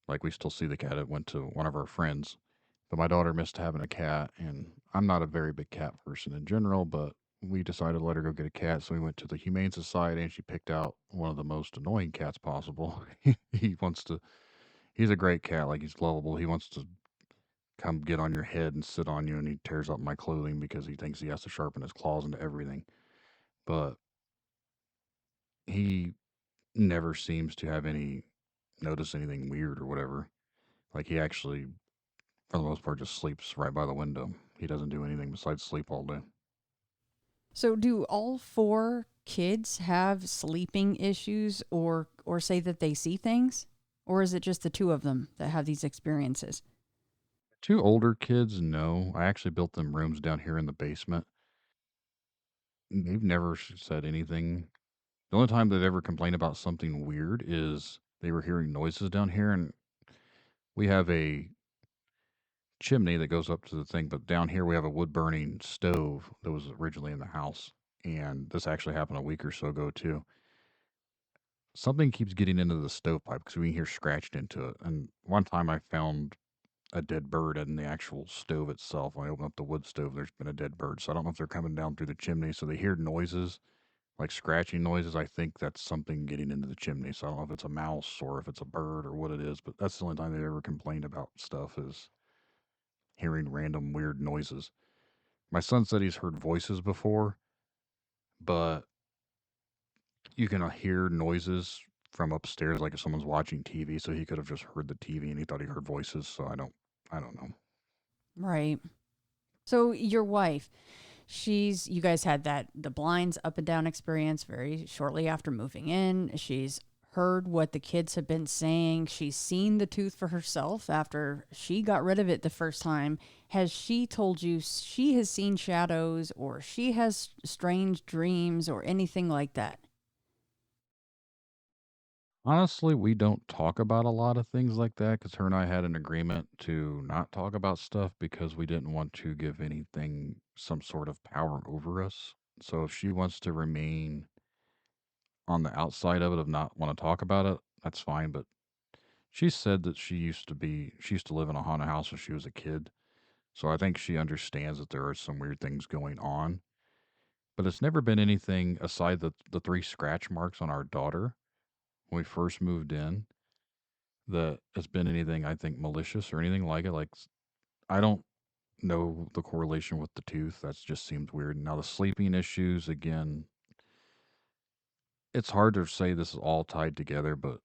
like we still see the cat. It went to one of our friends, but my daughter missed having a cat, and I'm not a very big cat person in general, but we decided to let her go get a cat. So we went to the Humane Society, and she picked out one of the most annoying cats possible. he wants to. He's a great cat. Like he's lovable. He wants to come get on your head and sit on you, and he tears up my clothing because he thinks he has to sharpen his claws into everything. But he never seems to have any notice anything weird or whatever. Like he actually, for the most part, just sleeps right by the window. He doesn't do anything besides sleep all day. So, do all four kids have sleeping issues or say that they see things? Or is it just the two of them that have these experiences? Two older kids, no. I actually built them rooms down here in the basement. They've never said anything. The only time they've ever complained about something weird is they were hearing noises down here, and we have a chimney that goes up to the thing, but down here we have a wood burning stove that was originally in the house. And this actually happened a week or so ago, too. Something keeps getting into the stovepipe because we can hear scratched into it. And one time I found a dead bird in the actual stove itself. When I opened up the wood stove, there's been a dead bird. So I don't know if they're coming down through the chimney. So they hear noises, like scratching noises. I think that's something getting into the chimney. So I don't know if it's a mouse or if it's a bird or what it is. But that's the only time they've ever complained about stuff is hearing random weird noises. My son said he's heard voices before, but you can hear noises from upstairs, like if someone's watching TV. So he could have just heard the TV and he thought he heard voices. So I don't know. Right. So your wife, you guys had the blinds up and down experience very shortly after moving in. She's heard what the kids have been saying. She's seen the tooth for herself after she got rid of it the first time. Has she told you she has seen shadows or she has strange dreams or anything like that? Honestly, we don't talk about a lot of things like that because her and I had an agreement to not talk about stuff because we didn't want to give anything some sort of power over us. So if she wants to remain on the outside of it, of not want to talk about it, that's fine. But she said that she used to live in a haunted house when she was a kid. So I think she understands that there are some weird things going on. But it's never been anything aside the three scratch marks on our daughter when we first moved in that has been anything I think malicious or anything like it. Like I don't know the correlation with the tooth. That just seems weird. Now the sleeping issues again, it's hard to say this is all tied together, but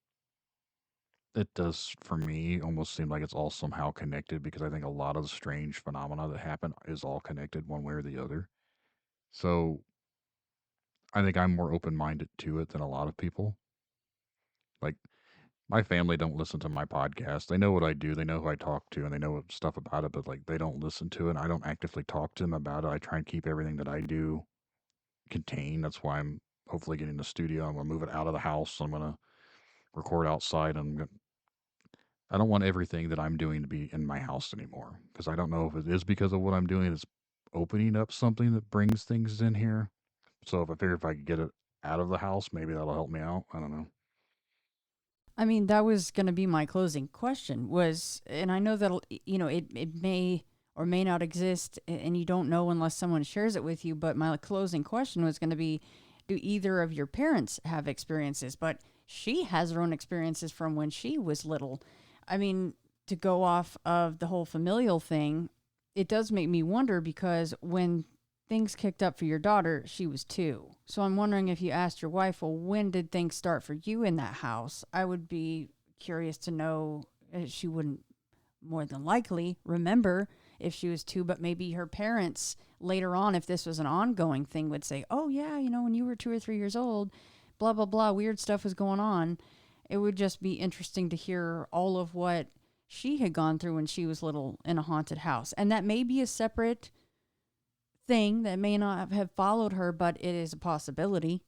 it does for me almost seem like it's all somehow connected because I think a lot of the strange phenomena that happen is all connected one way or the other. So I think I'm more open minded to it than a lot of people. Like my family don't listen to my podcast. They know what I do. They know who I talk to, and they know stuff about it. But like, they don't listen to it. I don't actively talk to them about it. I try and keep everything that I do contained. That's why I'm hopefully getting a studio. I'm gonna move it out of the house. I'm gonna record outside. I don't want everything that I'm doing to be in my house anymore because I don't know if it is because of what I'm doing. It's opening up something that brings things in here. So if I figure if I could get it out of the house, maybe that'll help me out. I don't know. I mean, that was going to be my closing question was, and I know that, it may or may not exist and you don't know unless someone shares it with you. But my closing question was going to be, do either of your parents have experiences? But she has her own experiences from when she was little. I mean, to go off of the whole familial thing, it does make me wonder because when things kicked up for your daughter, she was 2. So I'm wondering if you asked your wife, well, when did things start for you in that house? I would be curious to know. She wouldn't more than likely remember if she was 2, but maybe her parents later on, if this was an ongoing thing, would say, oh, yeah, when you were 2 or 3 years old, blah, blah, blah, weird stuff was going on. It would just be interesting to hear all of what she had gone through when she was little in a haunted house. And that may be a separate thing that may not have followed her, but it is a possibility.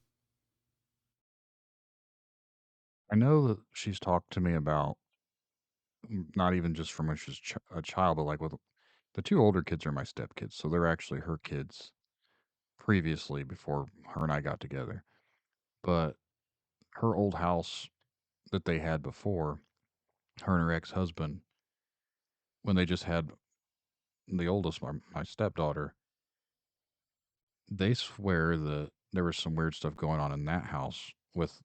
I know that she's talked to me about not even just from when she was a child, but like with the two older kids are my stepkids, so they're actually her kids previously before her and I got together. But her old house that they had before, her and her ex husband, when they just had the oldest, my stepdaughter, they swear that there was some weird stuff going on in that house with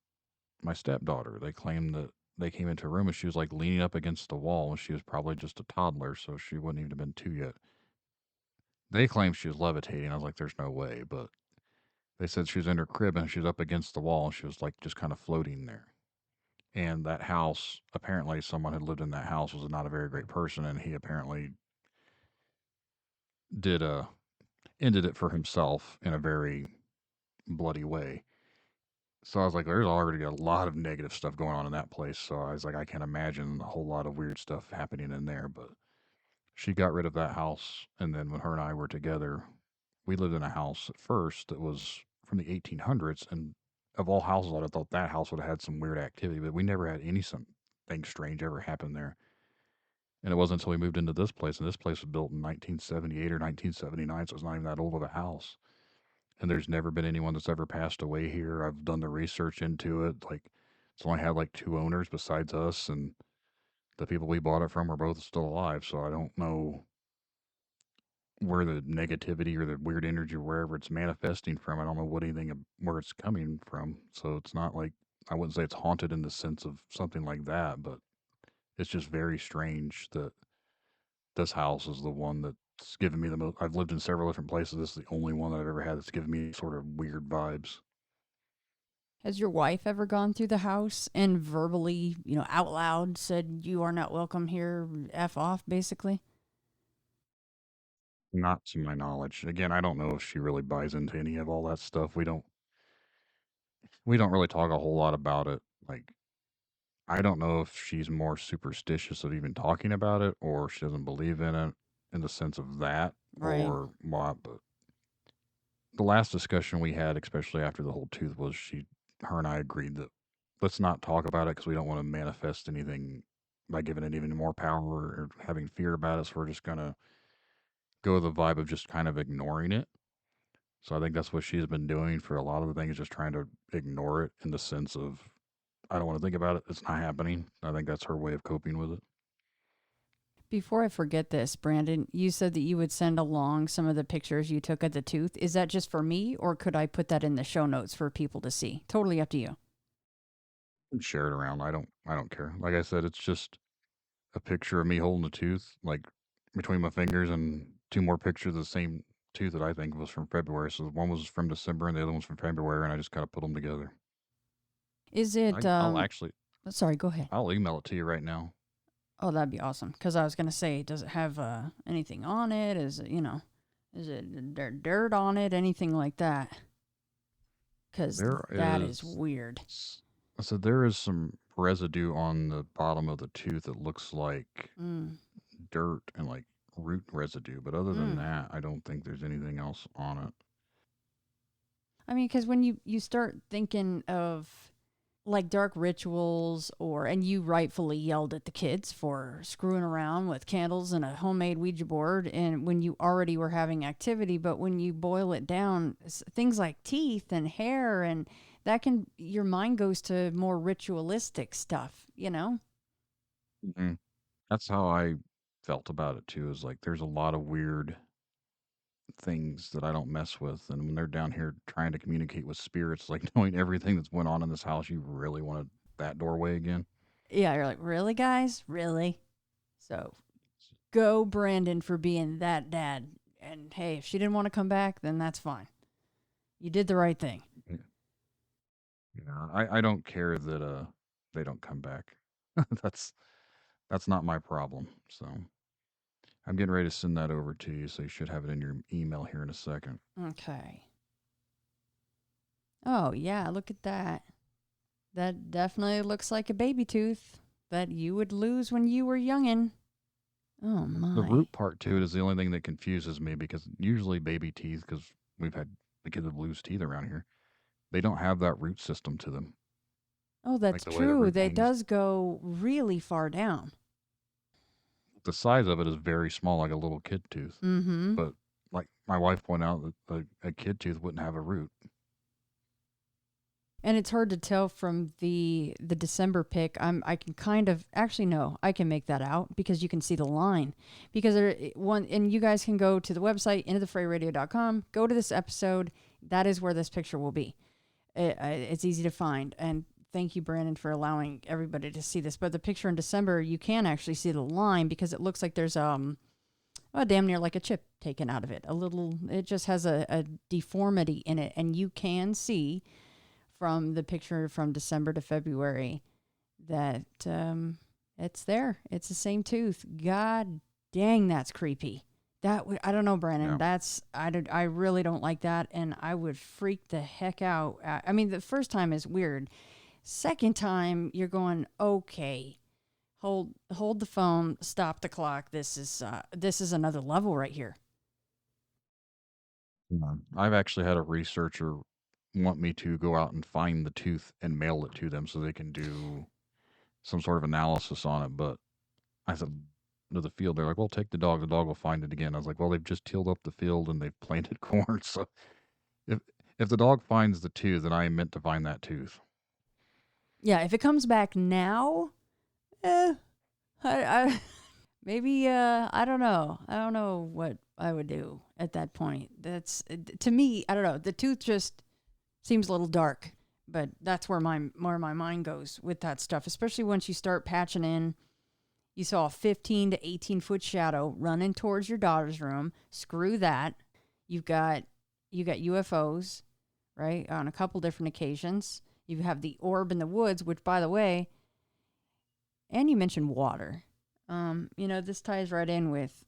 my stepdaughter. They claim that they came into a room and she was like leaning up against the wall and she was probably just a toddler, so she wouldn't even have been 2 yet. They claim she was levitating. I was like, there's no way. But they said she was in her crib and she was up against the wall and she was like just kind of floating there. And that house, apparently someone had lived in that house, was not a very great person, and he apparently did ended it for himself in a very bloody way. So I was like, there's already a lot of negative stuff going on in that place. So I was like, I can't imagine a whole lot of weird stuff happening in there. But she got rid of that house. And then when her and I were together, we lived in a house at first that was from the 1800s. And of all houses, I'd have thought that house would have had some weird activity, but we never had something strange ever happen there. And it wasn't until we moved into this place, and this place was built in 1978 or 1979, so it's not even that old of a house. And there's never been anyone that's ever passed away here. I've done the research into it. Like, it's only had like two owners besides us, and the people we bought it from are both still alive. So I don't know where the negativity or the weird energy or wherever it's manifesting from. I don't know where it's coming from. So it's not like I wouldn't say it's haunted in the sense of something like that, but it's just very strange that this house is the one that's given me the most. I've lived in several different places. This is the only one that I've ever had that's given me sort of weird vibes. Has your wife ever gone through the house and verbally, out loud said, "You are not welcome here, F off," basically? Not to my knowledge. Again, I don't know if she really buys into any of all that stuff. We don't really talk a whole lot about it. Like, I don't know if she's more superstitious of even talking about it or she doesn't believe in it in the sense of that Right. or what, but the last discussion we had, especially after the whole tooth, was her and I agreed that let's not talk about it because we don't want to manifest anything by giving it even more power or having fear about it. So we're just gonna go with the vibe of just kind of ignoring it. So I think that's what she's been doing for a lot of the things, just trying to ignore it in the sense of I don't want to think about it. It's not happening. I think that's her way of coping with it. Before I forget this, Brandon, you said that you would send along some of the pictures you took of the tooth. Is that just for me, or could I put that in the show notes for people to see? Totally up to you. Share it around. I don't care. Like I said, it's just a picture of me holding a tooth, like between my fingers, and two more pictures of the same tooth that I think was from February. So one was from December and the other one's from February, and I just kind of put them together. Is it, I'll actually, sorry, go ahead. I'll email it to you right now. Oh, that'd be awesome. Because I was going to say, does it have anything on it? Is it, is it dirt on it? Anything like that? Because There that is is, weird. so there is some residue on the bottom of the tooth that looks like Mm. dirt and like root residue, but other than Mm. that, I don't think there's anything else on it. I mean, because when you start thinking of like dark rituals, and you rightfully yelled at the kids for screwing around with candles and a homemade Ouija board, and when you already were having activity, but when you boil it down, things like teeth and hair, and your mind goes to more ritualistic stuff. Mhm. That's how I felt about it too. Is like there's a lot of weird things that I don't mess with, and when they're down here trying to communicate with spirits, like knowing everything that's went on in this house, you really wanted that doorway again. Yeah, you're like, really, guys? Really? So go, Brandon, for being that dad. And hey, if she didn't want to come back, then that's fine. You did the right thing. Yeah, yeah. I don't care that they don't come back. that's that's not my problem. So I'm getting ready to send that over to you, so you should have it in your email here in a second. Okay. Oh, yeah, look at that. That definitely looks like a baby tooth that you would lose when you were youngin'. Oh, The my. root part to it is the only thing that confuses me because usually baby teeth, because we've had the kids that lose teeth around here, they don't have that root system to them, Oh, like that's the way the true. root That hangs. does go really far down. The size of it is very small, like a little kid tooth. Mm-hmm. But like my wife pointed out, that a kid tooth wouldn't have a root. And it's hard to tell from the December pic. I can kind of actually no, I can make that out because you can see the line. Because and you guys can go to the website intothefrayradio.com, go to this episode. That is where this picture will be. It's easy to find. And thank you, Brandon, for allowing everybody to see this. But the picture in December, you can actually see the line because it looks like there's damn near like a chip taken out of it. It just has a deformity in it, and you can see from the picture from December to February that it's there. It's the same tooth. God dang, that's creepy. I don't know, Brandon. Yeah. I really don't like that, and I would freak the heck out. I mean, the first time is weird. Second time, you're going, okay, hold the phone, stop the clock. This is another level right here. I've actually had a researcher want me to go out and find the tooth and mail it to them so they can do some sort of analysis on it. But I said to the field, they're like, "Well, take the dog. The dog will find it again." I was like, "Well, they've just tilled up the field and they've planted corn. So if if the dog finds the tooth, then I am meant to find that tooth." Yeah, if it comes back now, I, I maybe I don't know. I don't know what I would do at that point. That's to me. I don't know. The tooth just seems a little dark, but that's where my mind goes with that stuff. Especially once you start patching in. You saw a 15 to 18-foot shadow running towards your daughter's room. Screw that. You got UFOs, right? On a couple different occasions. You have the orb in the woods, which, by the way, and you mentioned water. This ties right in with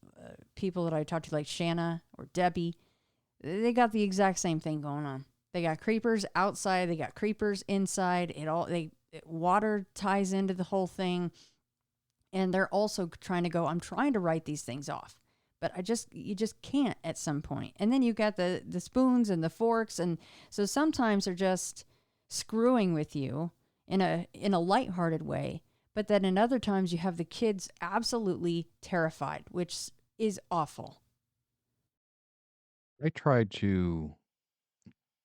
people that I talked to, like Shanna or Debbie. They got the exact same thing going on. They got creepers outside. They got creepers inside. Water ties into the whole thing. And they're also trying to go, I'm trying to write these things off, but you just can't at some point. And then you've got the spoons and the forks. And so sometimes they're just screwing with you in a lighthearted way. But then in other times you have the kids absolutely terrified, which is awful. I tried to,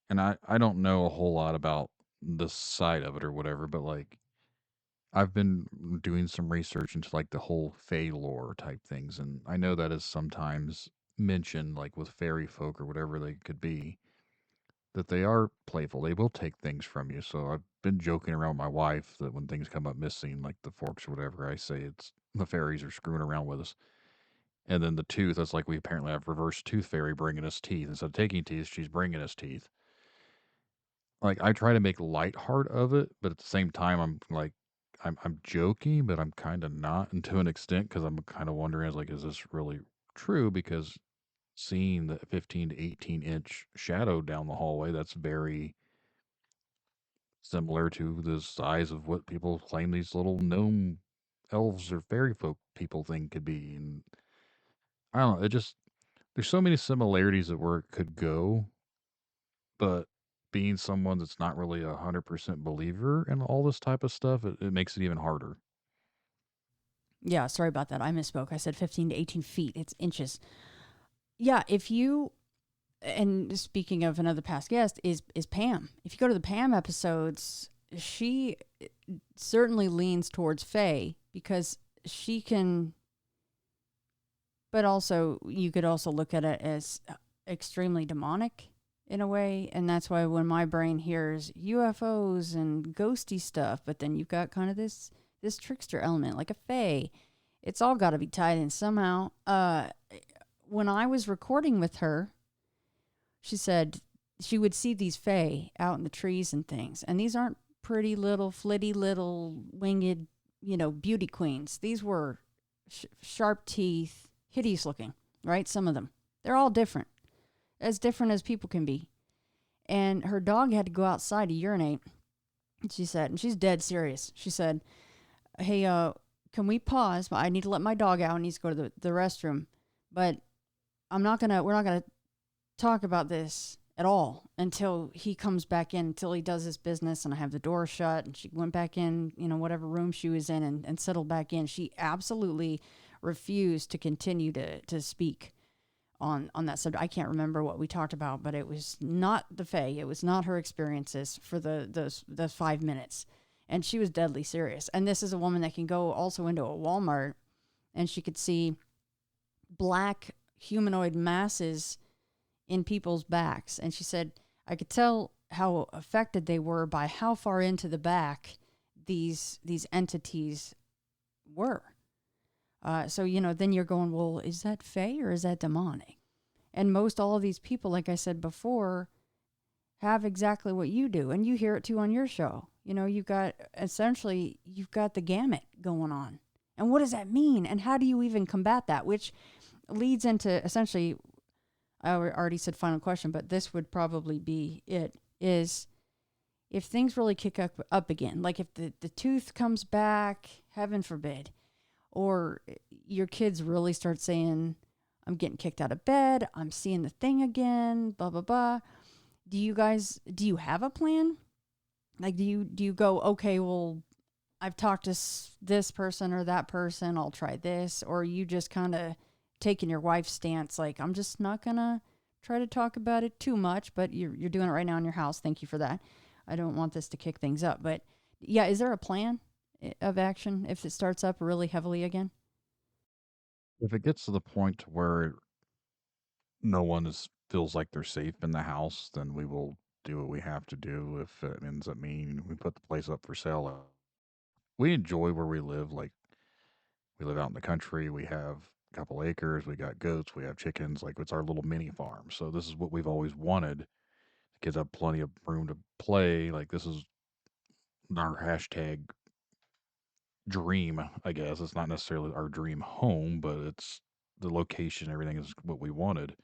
and I don't know a whole lot about the side of it or whatever, but like I've been doing some research into like the whole Fey lore type things, and I know that is sometimes mentioned, like with fairy folk or whatever they could be, that they are playful. They will take things from you. So I've been joking around with my wife that when things come up missing, like the forks or whatever, I say it's the fairies are screwing around with us. And then the tooth, that's like we apparently have reverse tooth fairy bringing us teeth. Instead of taking teeth, she's bringing us teeth. Like I try to make light heart of it, but at the same time, I'm like, I'm joking, but I'm kind of not, and to an extent, because I'm kind of wondering, is this really true? Because seeing the 15 to 18-inch shadow down the hallway, that's very similar to the size of what people claim these little gnome elves or fairy folk people thing could be. And I don't know, there's so many similarities of where it could go, but being someone that's not really 100% believer in all this type of stuff, it makes it even harder. Yeah, sorry about that. I misspoke. I said 15 to 18 feet. It's inches. Yeah, and speaking of another past guest, is Pam. If you go to the Pam episodes, she certainly leans towards Faye because she can, but also you could also look at it as extremely demonic in a way. And that's why when my brain hears UFOs and ghosty stuff, but then you've got kind of this trickster element like a Fae, it's all got to be tied in somehow. When I was recording with her, she said she would see these Fae out in the trees and things. And these aren't pretty little, flitty little winged, beauty queens. These were sharp teeth, hideous looking, right? Some of them. They're all different as people can be. And her dog had to go outside to urinate. She said, and she's dead serious. She said, "Hey, can we pause? I need to let my dog out. He needs to go to the restroom. But we're not gonna talk about this at all until he comes back in, until he does his business." And I have the door shut, and she went back in, whatever room she was in, and settled back in. She absolutely refused to continue to speak on that subject. I can't remember what we talked about, but it was not the Fae. It was not her experiences for those 5 minutes. And she was deadly serious. And this is a woman that can go also into a Walmart, and she could see black humanoid masses in people's backs. And she said, I could tell how affected they were by how far into the back these entities were. So, then you're going, well, is that Fae or is that demonic? And most all of these people, like I said before, have exactly what you do. And you hear it too on your show. You've got the gamut going on. And what does that mean? And how do you even combat that? Which leads into essentially, I already said final question, but this would probably be it, is if things really kick up again, like if the tooth comes back, heaven forbid, or your kids really start saying, I'm getting kicked out of bed, I'm seeing the thing again, blah, blah, blah. Do you have a plan? Like, do you go, okay, well, I've talked to this person or that person, I'll try this, or you just kind of taking your wife's stance, like, I'm just not gonna try to talk about it too much, but you're doing it right now in your house. Thank you for that. I don't want this to kick things up, but yeah, is there a plan of action if it starts up really heavily again? If it gets to the point to where no one feels like they're safe in the house, then we will do what we have to do. If it ends up meaning we put the place up for sale, we enjoy where we live. Like we live out in the country. We have a couple acres. We got goats. We have chickens. Like it's our little mini farm. So this is what we've always wanted. The kids have plenty of room to play. Like this is our hashtag dream. I guess it's not necessarily our dream home, but it's the location. Everything is what we wanted.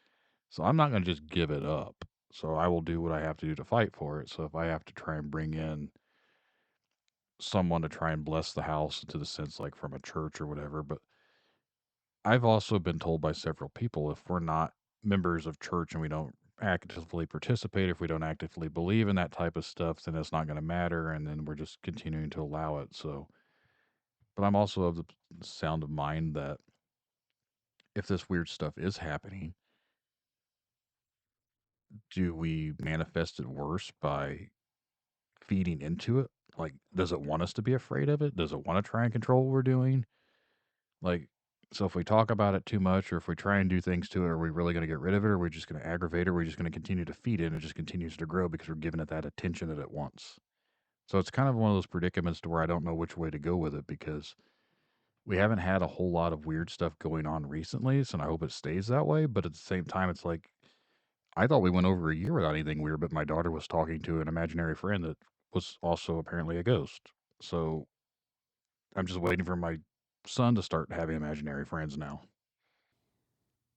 So I'm not going to just give it up. So I will do what I have to do to fight for it. So if I have to try and bring in someone to try and bless the house to the sense like from a church or whatever, but I've also been told by several people if we're not members of church and we don't actively participate, if we don't actively believe in that type of stuff, then it's not going to matter. And then we're just continuing to allow it. So, but I'm also of the sound of mind that if this weird stuff is happening, do we manifest it worse by feeding into it? Like, does it want us to be afraid of it? Does it want to try and control what we're doing? Like, so if we talk about it too much, or if we try and do things to it, are we really going to get rid of it? Or are we just going to aggravate it? Or are we just going to continue to feed it and it just continues to grow because we're giving it that attention that it wants? So it's kind of one of those predicaments to where I don't know which way to go with it because we haven't had a whole lot of weird stuff going on recently. So I hope it stays that way. But at the same time, it's like, I thought we went over a year without anything weird, but my daughter was talking to an imaginary friend that was also apparently a ghost. So I'm just waiting for my son to start having imaginary friends now.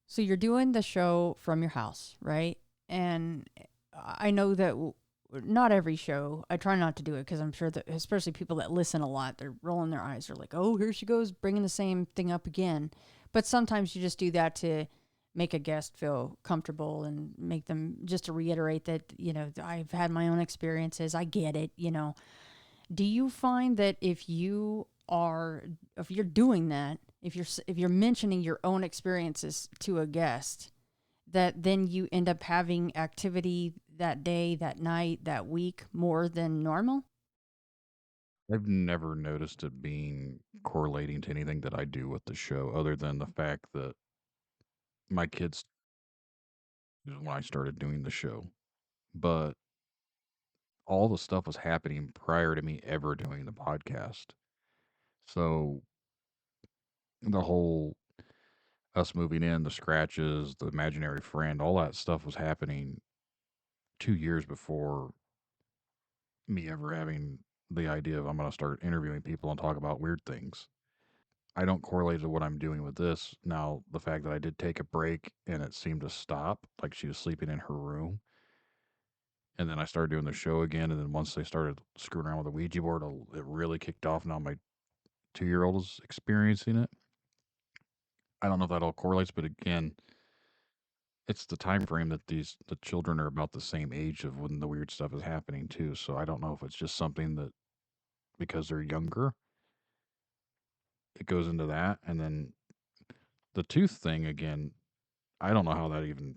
So you're doing the show from your house, right? And I know that not every show, I try not to do it because I'm sure that, especially people that listen a lot, they're rolling their eyes. They're like, oh, here she goes, bringing the same thing up again. But sometimes you just do that to make a guest feel comfortable and make them just to reiterate that, I've had my own experiences. I get it, Do you find that if you're doing that, if you're mentioning your own experiences to a guest, that then you end up having activity that day, that night, that week more than normal? I've never noticed it being correlating to anything that I do with the show, other than the fact that my kids, when I started doing the show, but all the stuff was happening prior to me ever doing the podcast. So the whole us moving in, the scratches, the imaginary friend, all that stuff was happening 2 years before me ever having the idea of I'm going to start interviewing people and talk about weird things. I don't correlate to what I'm doing with this. Now, the fact that I did take a break and it seemed to stop, like she was sleeping in her room, and then I started doing the show again, and then once they started screwing around with the Ouija board, it really kicked off. Now my 2-year-old is experiencing it. I don't know if that all correlates, but again, it's the time frame that the children are about the same age of when the weird stuff is happening too. So I don't know if it's just something that because they're younger, it goes into that, and then the tooth thing again. I don't know how that even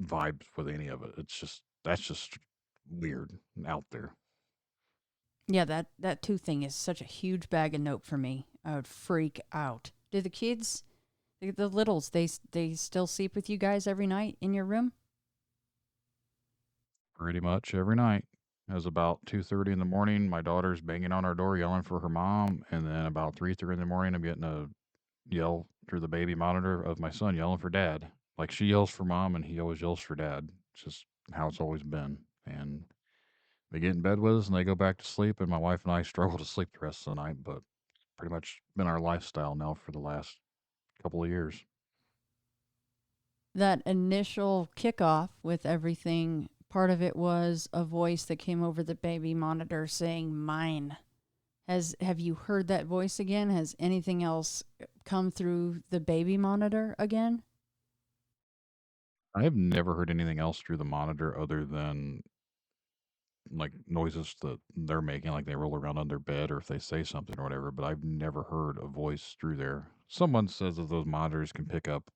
vibes with any of it. It's just that's just weird and out there. Yeah, that two thing is such a huge bag of note for me. I would freak out. Do the kids, the littles, they still sleep with you guys every night in your room? Pretty much every night. It was about 2:30 in the morning. My daughter's banging on our door yelling for her mom, and then about 3:30 in the morning, I'm getting a yell through the baby monitor of my son yelling for dad. Like she yells for mom, and he always yells for dad. It's just how it's always been. And they get in bed with us, and they go back to sleep. And my wife and I struggle to sleep the rest of the night, but pretty much been our lifestyle now for the last couple of years. That initial kickoff with everything, part of it was a voice that came over the baby monitor saying mine. Have you heard that voice again? Has anything else come through the baby monitor again? I have never heard anything else through the monitor other than like noises that they're making, like they roll around on their bed or if they say something or whatever. But I've never heard a voice through there. Someone says that those monitors can pick up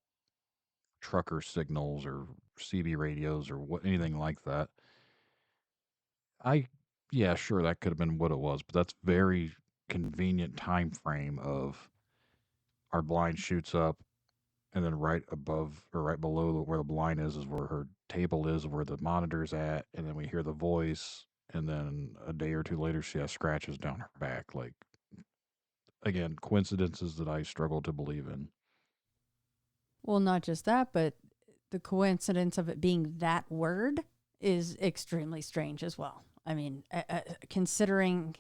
trucker signals or CB radios or what anything like that. I Yeah, sure that could have been what it was, but that's very convenient time frame of our blind shoots up and then right above or right below where the blind is where her table is, where the monitor's at, and then we hear the voice, and then a day or two later she has scratches down her back. Like again, coincidences that I struggle to believe in. Well, not just that, but the coincidence of it being that word is extremely strange as well. I mean, considering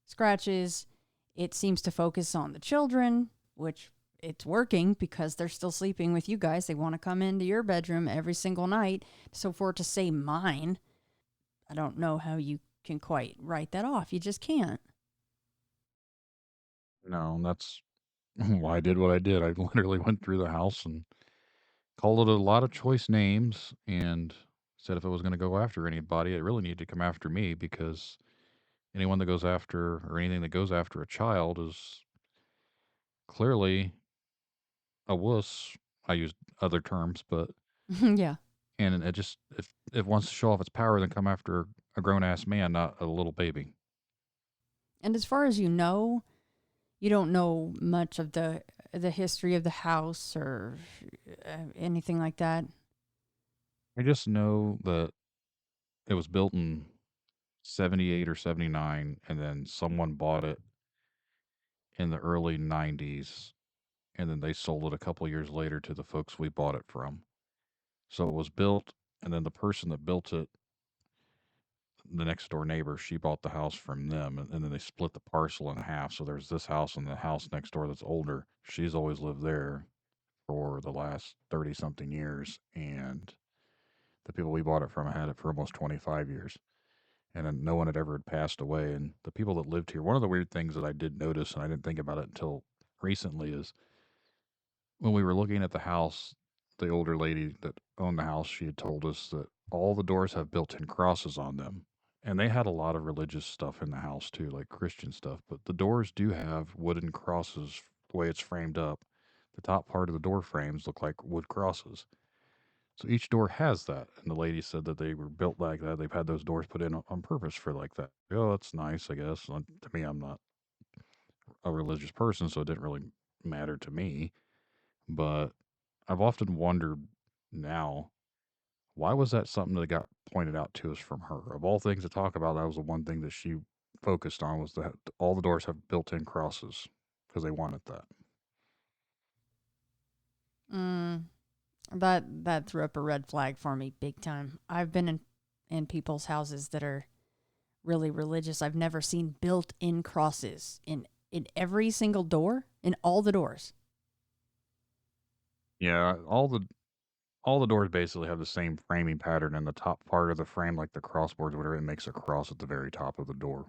scratches, it seems to focus on the children, which it's working because they're still sleeping with you guys. They want to come into your bedroom every single night. So for it to say mine, I don't know how you can quite write that off. You just can't. No, and that's why I did what I did. I literally went through the house and called it a lot of choice names and said if it was going to go after anybody, it really needed to come after me because anyone that goes after or anything that goes after a child is clearly a wuss. I used other terms, but Yeah. and it just if it wants to show off its power, then come after a grown ass man, not a little baby. And as far as you don't know much of the history of the house or anything like that. I just know that it was built in 78 or 79, and then someone bought it in the early 90s, and then they sold it a couple years later to the folks we bought it from. So it was built, and then the person that built it, the next door neighbor, she bought the house from them, and then they split the parcel in half. So there's this house and the house next door that's older. She's always lived there for the last 30 something years, and the people we bought it from had it for almost 25 years. And then no one had ever passed away. And the people that lived here, one of the weird things that I did notice, and I didn't think about it until recently, is when we were looking at the house, the older lady that owned the house, she had told us that all the doors have built-in crosses on them. And they had a lot of religious stuff in the house too, like Christian stuff. But the doors do have wooden crosses the way it's framed up. The top part of the door frames look like wood crosses. So each door has that. And the lady said that they were built like that. They've had those doors put in on purpose for like that. Oh, that's nice, I guess. To me, I'm not a religious person, so it didn't really matter to me. But I've often wondered now, why was that something that got pointed out to us from her? Of all things to talk about, that was the one thing that she focused on was that all the doors have built-in crosses because they wanted that. Mm, that threw up a red flag for me big time. I've been in people's houses that are really religious. I've never seen built-in crosses in every single door, in all the doors. Yeah, all the doors basically have the same framing pattern, and the top part of the frame, like the crossboards, whatever, it makes a cross at the very top of the door.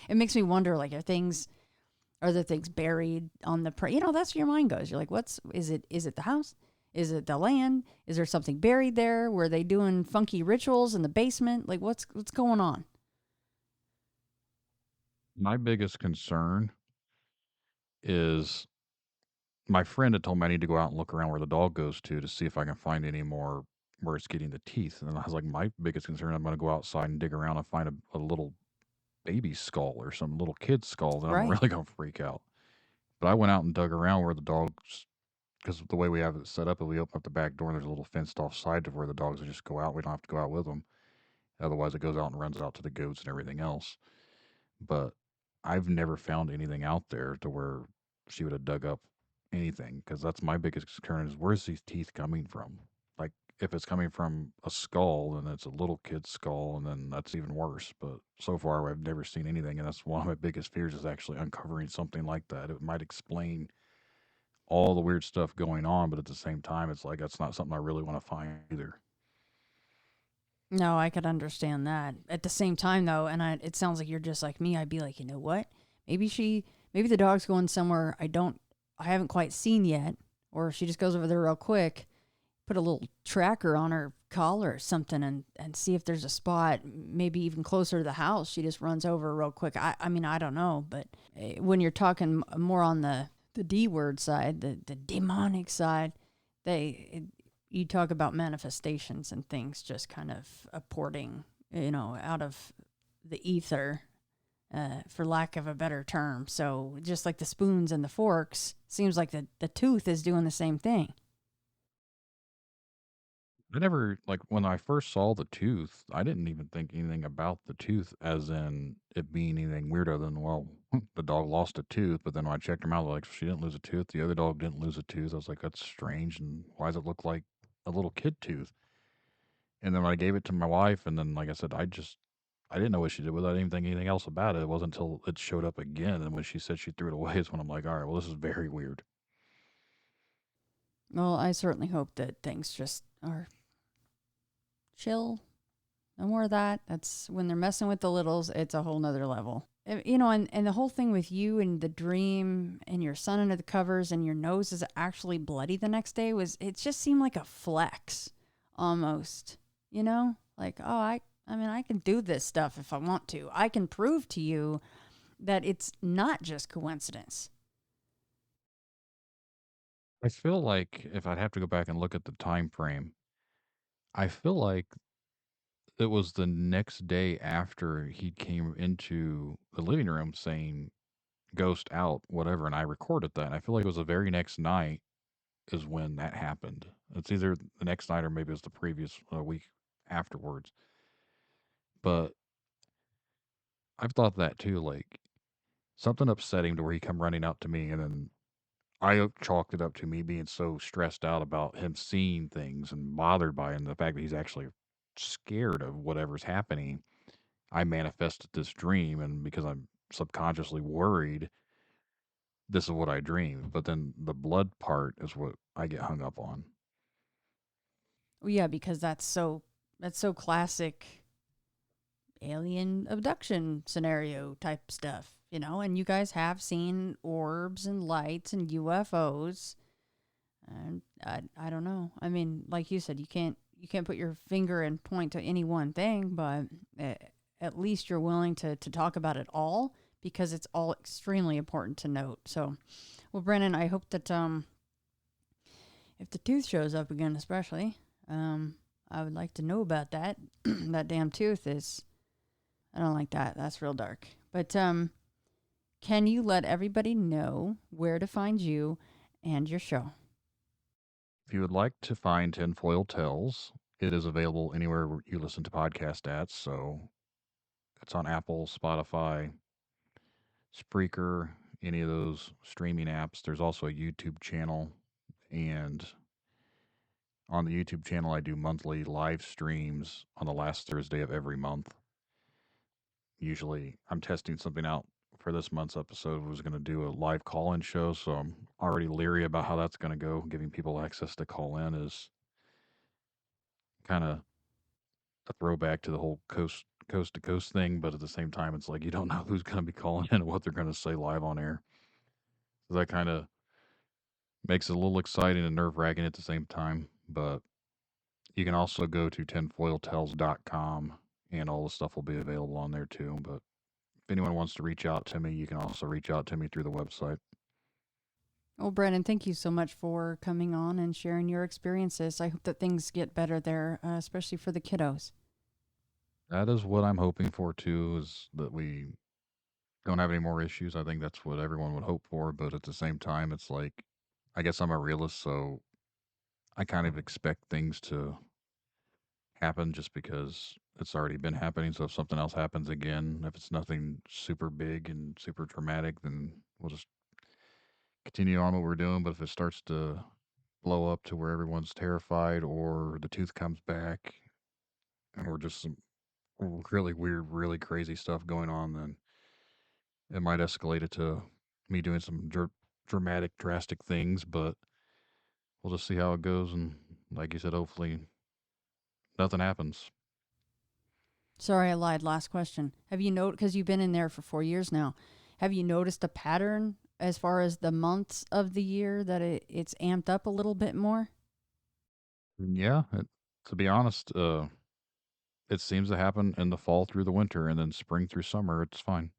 It makes me wonder, like, are there things buried on the that's where your mind goes. You're like, is it the house? Is it the land? Is there something buried there? Were they doing funky rituals in the basement? Like, what's going on? My biggest concern is my friend had told me I need to go out and look around where the dog goes to see if I can find any more where it's getting the teeth. And I was like, my biggest concern, I'm going to go outside and dig around and find a little baby skull or some little kid's skull. Then I'm Right. really going to freak out. But I went out and dug around where the dogs, because the way we have it set up is we open up the back door and there's a little fenced off side to where the dogs will just go out. We don't have to go out with them. Otherwise, it goes out and runs out to the goats and everything else. But I've never found anything out there to where she would have dug up anything because that's my biggest concern is where's these teeth coming from? Like if it's coming from a skull, then it's a little kid's skull, and then that's even worse. But so far, I've never seen anything, and that's one of my biggest fears is actually uncovering something like that. It might explain all the weird stuff going on, but at the same time, it's like that's not something I really want to find either. No, I could understand that. At the same time, though, and it sounds like you're just like me. I'd be like, you know what? Maybe the dog's going somewhere I haven't quite seen yet, or she just goes over there real quick, put a little tracker on her collar or something, and see if there's a spot, maybe even closer to the house. She just runs over real quick. I mean, I don't know, but when you're talking more on the D word side, the demonic side, you talk about manifestations and things just kind of apporting, out of the ether, for lack of a better term. So just like the spoons and the forks, seems like the tooth is doing the same thing. I never, like, when I first saw the tooth, I didn't even think anything about the tooth as in it being anything weirder than, well, the dog lost a tooth, but then when I checked him out, like, she didn't lose a tooth. The other dog didn't lose a tooth. I was like, that's strange. And why does it look like a little kid tooth? And then when I gave it to my wife, and then, like I said, I didn't know what she did with it. I didn't even think anything else about it. It wasn't until it showed up again. And when she said she threw it away is when I'm like, all right, well, this is very weird. Well, I certainly hope that things just are chill. No more of that. That's when they're messing with the littles, it's a whole nother level. And the whole thing with you and the dream and your son under the covers and your nose is actually bloody the next day it just seemed like a flex almost, like, oh, I mean, I can do this stuff if I want to. I can prove to you that it's not just coincidence. I feel like if I'd have to go back and look at the time frame, I feel like it was the next day after he came into the living room saying ghost out, whatever, and I recorded that. I feel like it was the very next night is when that happened. It's either the next night or maybe it was the previous week afterwards. But I've thought that too, like something upset him to where he come running up to me, and then I chalked it up to me being so stressed out about him seeing things and bothered by it, and the fact that he's actually scared of whatever's happening. I manifested this dream, and because I'm subconsciously worried, this is what I dreamed. But then the blood part is what I get hung up on. Well, yeah, because that's so classic alien abduction scenario type stuff, and you guys have seen orbs and lights and UFOs. And I don't know. I mean, like you said, you can't put your finger and point to any one thing, but at least you're willing to talk about it all because it's all extremely important to note. So, well, Brennan, I hope that if the tooth shows up again, especially, I would like to know about that. That damn tooth is. I don't like that. That's real dark. But can you let everybody know where to find you and your show? If you would like to find Tinfoil Tales, it is available anywhere where you listen to podcast at. So it's on Apple, Spotify, Spreaker, any of those streaming apps. There's also a YouTube channel. And on the YouTube channel, I do monthly live streams on the last Thursday of every month. Usually, I'm testing something out for this month's episode. I was going to do a live call in show. So I'm already leery about how that's going to go. Giving people access to call in is kind of a throwback to the whole coast to coast thing, but at the same time, it's like you don't know who's going to be calling in and what they're going to say live on air. So that kind of makes it a little exciting and nerve wracking at the same time. But you can also go to tinfoiltales.com and all the stuff will be available on there too. But if anyone wants to reach out to me, you can also reach out to me through the website. Well, Brennan, thank you so much for coming on and sharing your experiences. I hope that things get better there, especially for the kiddos. That is what I'm hoping for too, is that we don't have any more issues. I think that's what everyone would hope for. But at the same time, it's like, I guess I'm a realist, so I kind of expect things to happen just because it's already been happening. So if something else happens again, if it's nothing super big and super traumatic, then we'll just continue on what we're doing. But if it starts to blow up to where everyone's terrified or the tooth comes back or just some really weird, really crazy stuff going on, then it might escalate it to me doing some dramatic, drastic things, but we'll just see how it goes. And like you said, hopefully nothing happens. Sorry, I lied. Last question. Have you noticed, because you've been in there for 4 years now, have you noticed a pattern as far as the months of the year that it's amped up a little bit more? Yeah, to be honest, it seems to happen in the fall through the winter and then spring through summer. It's fine.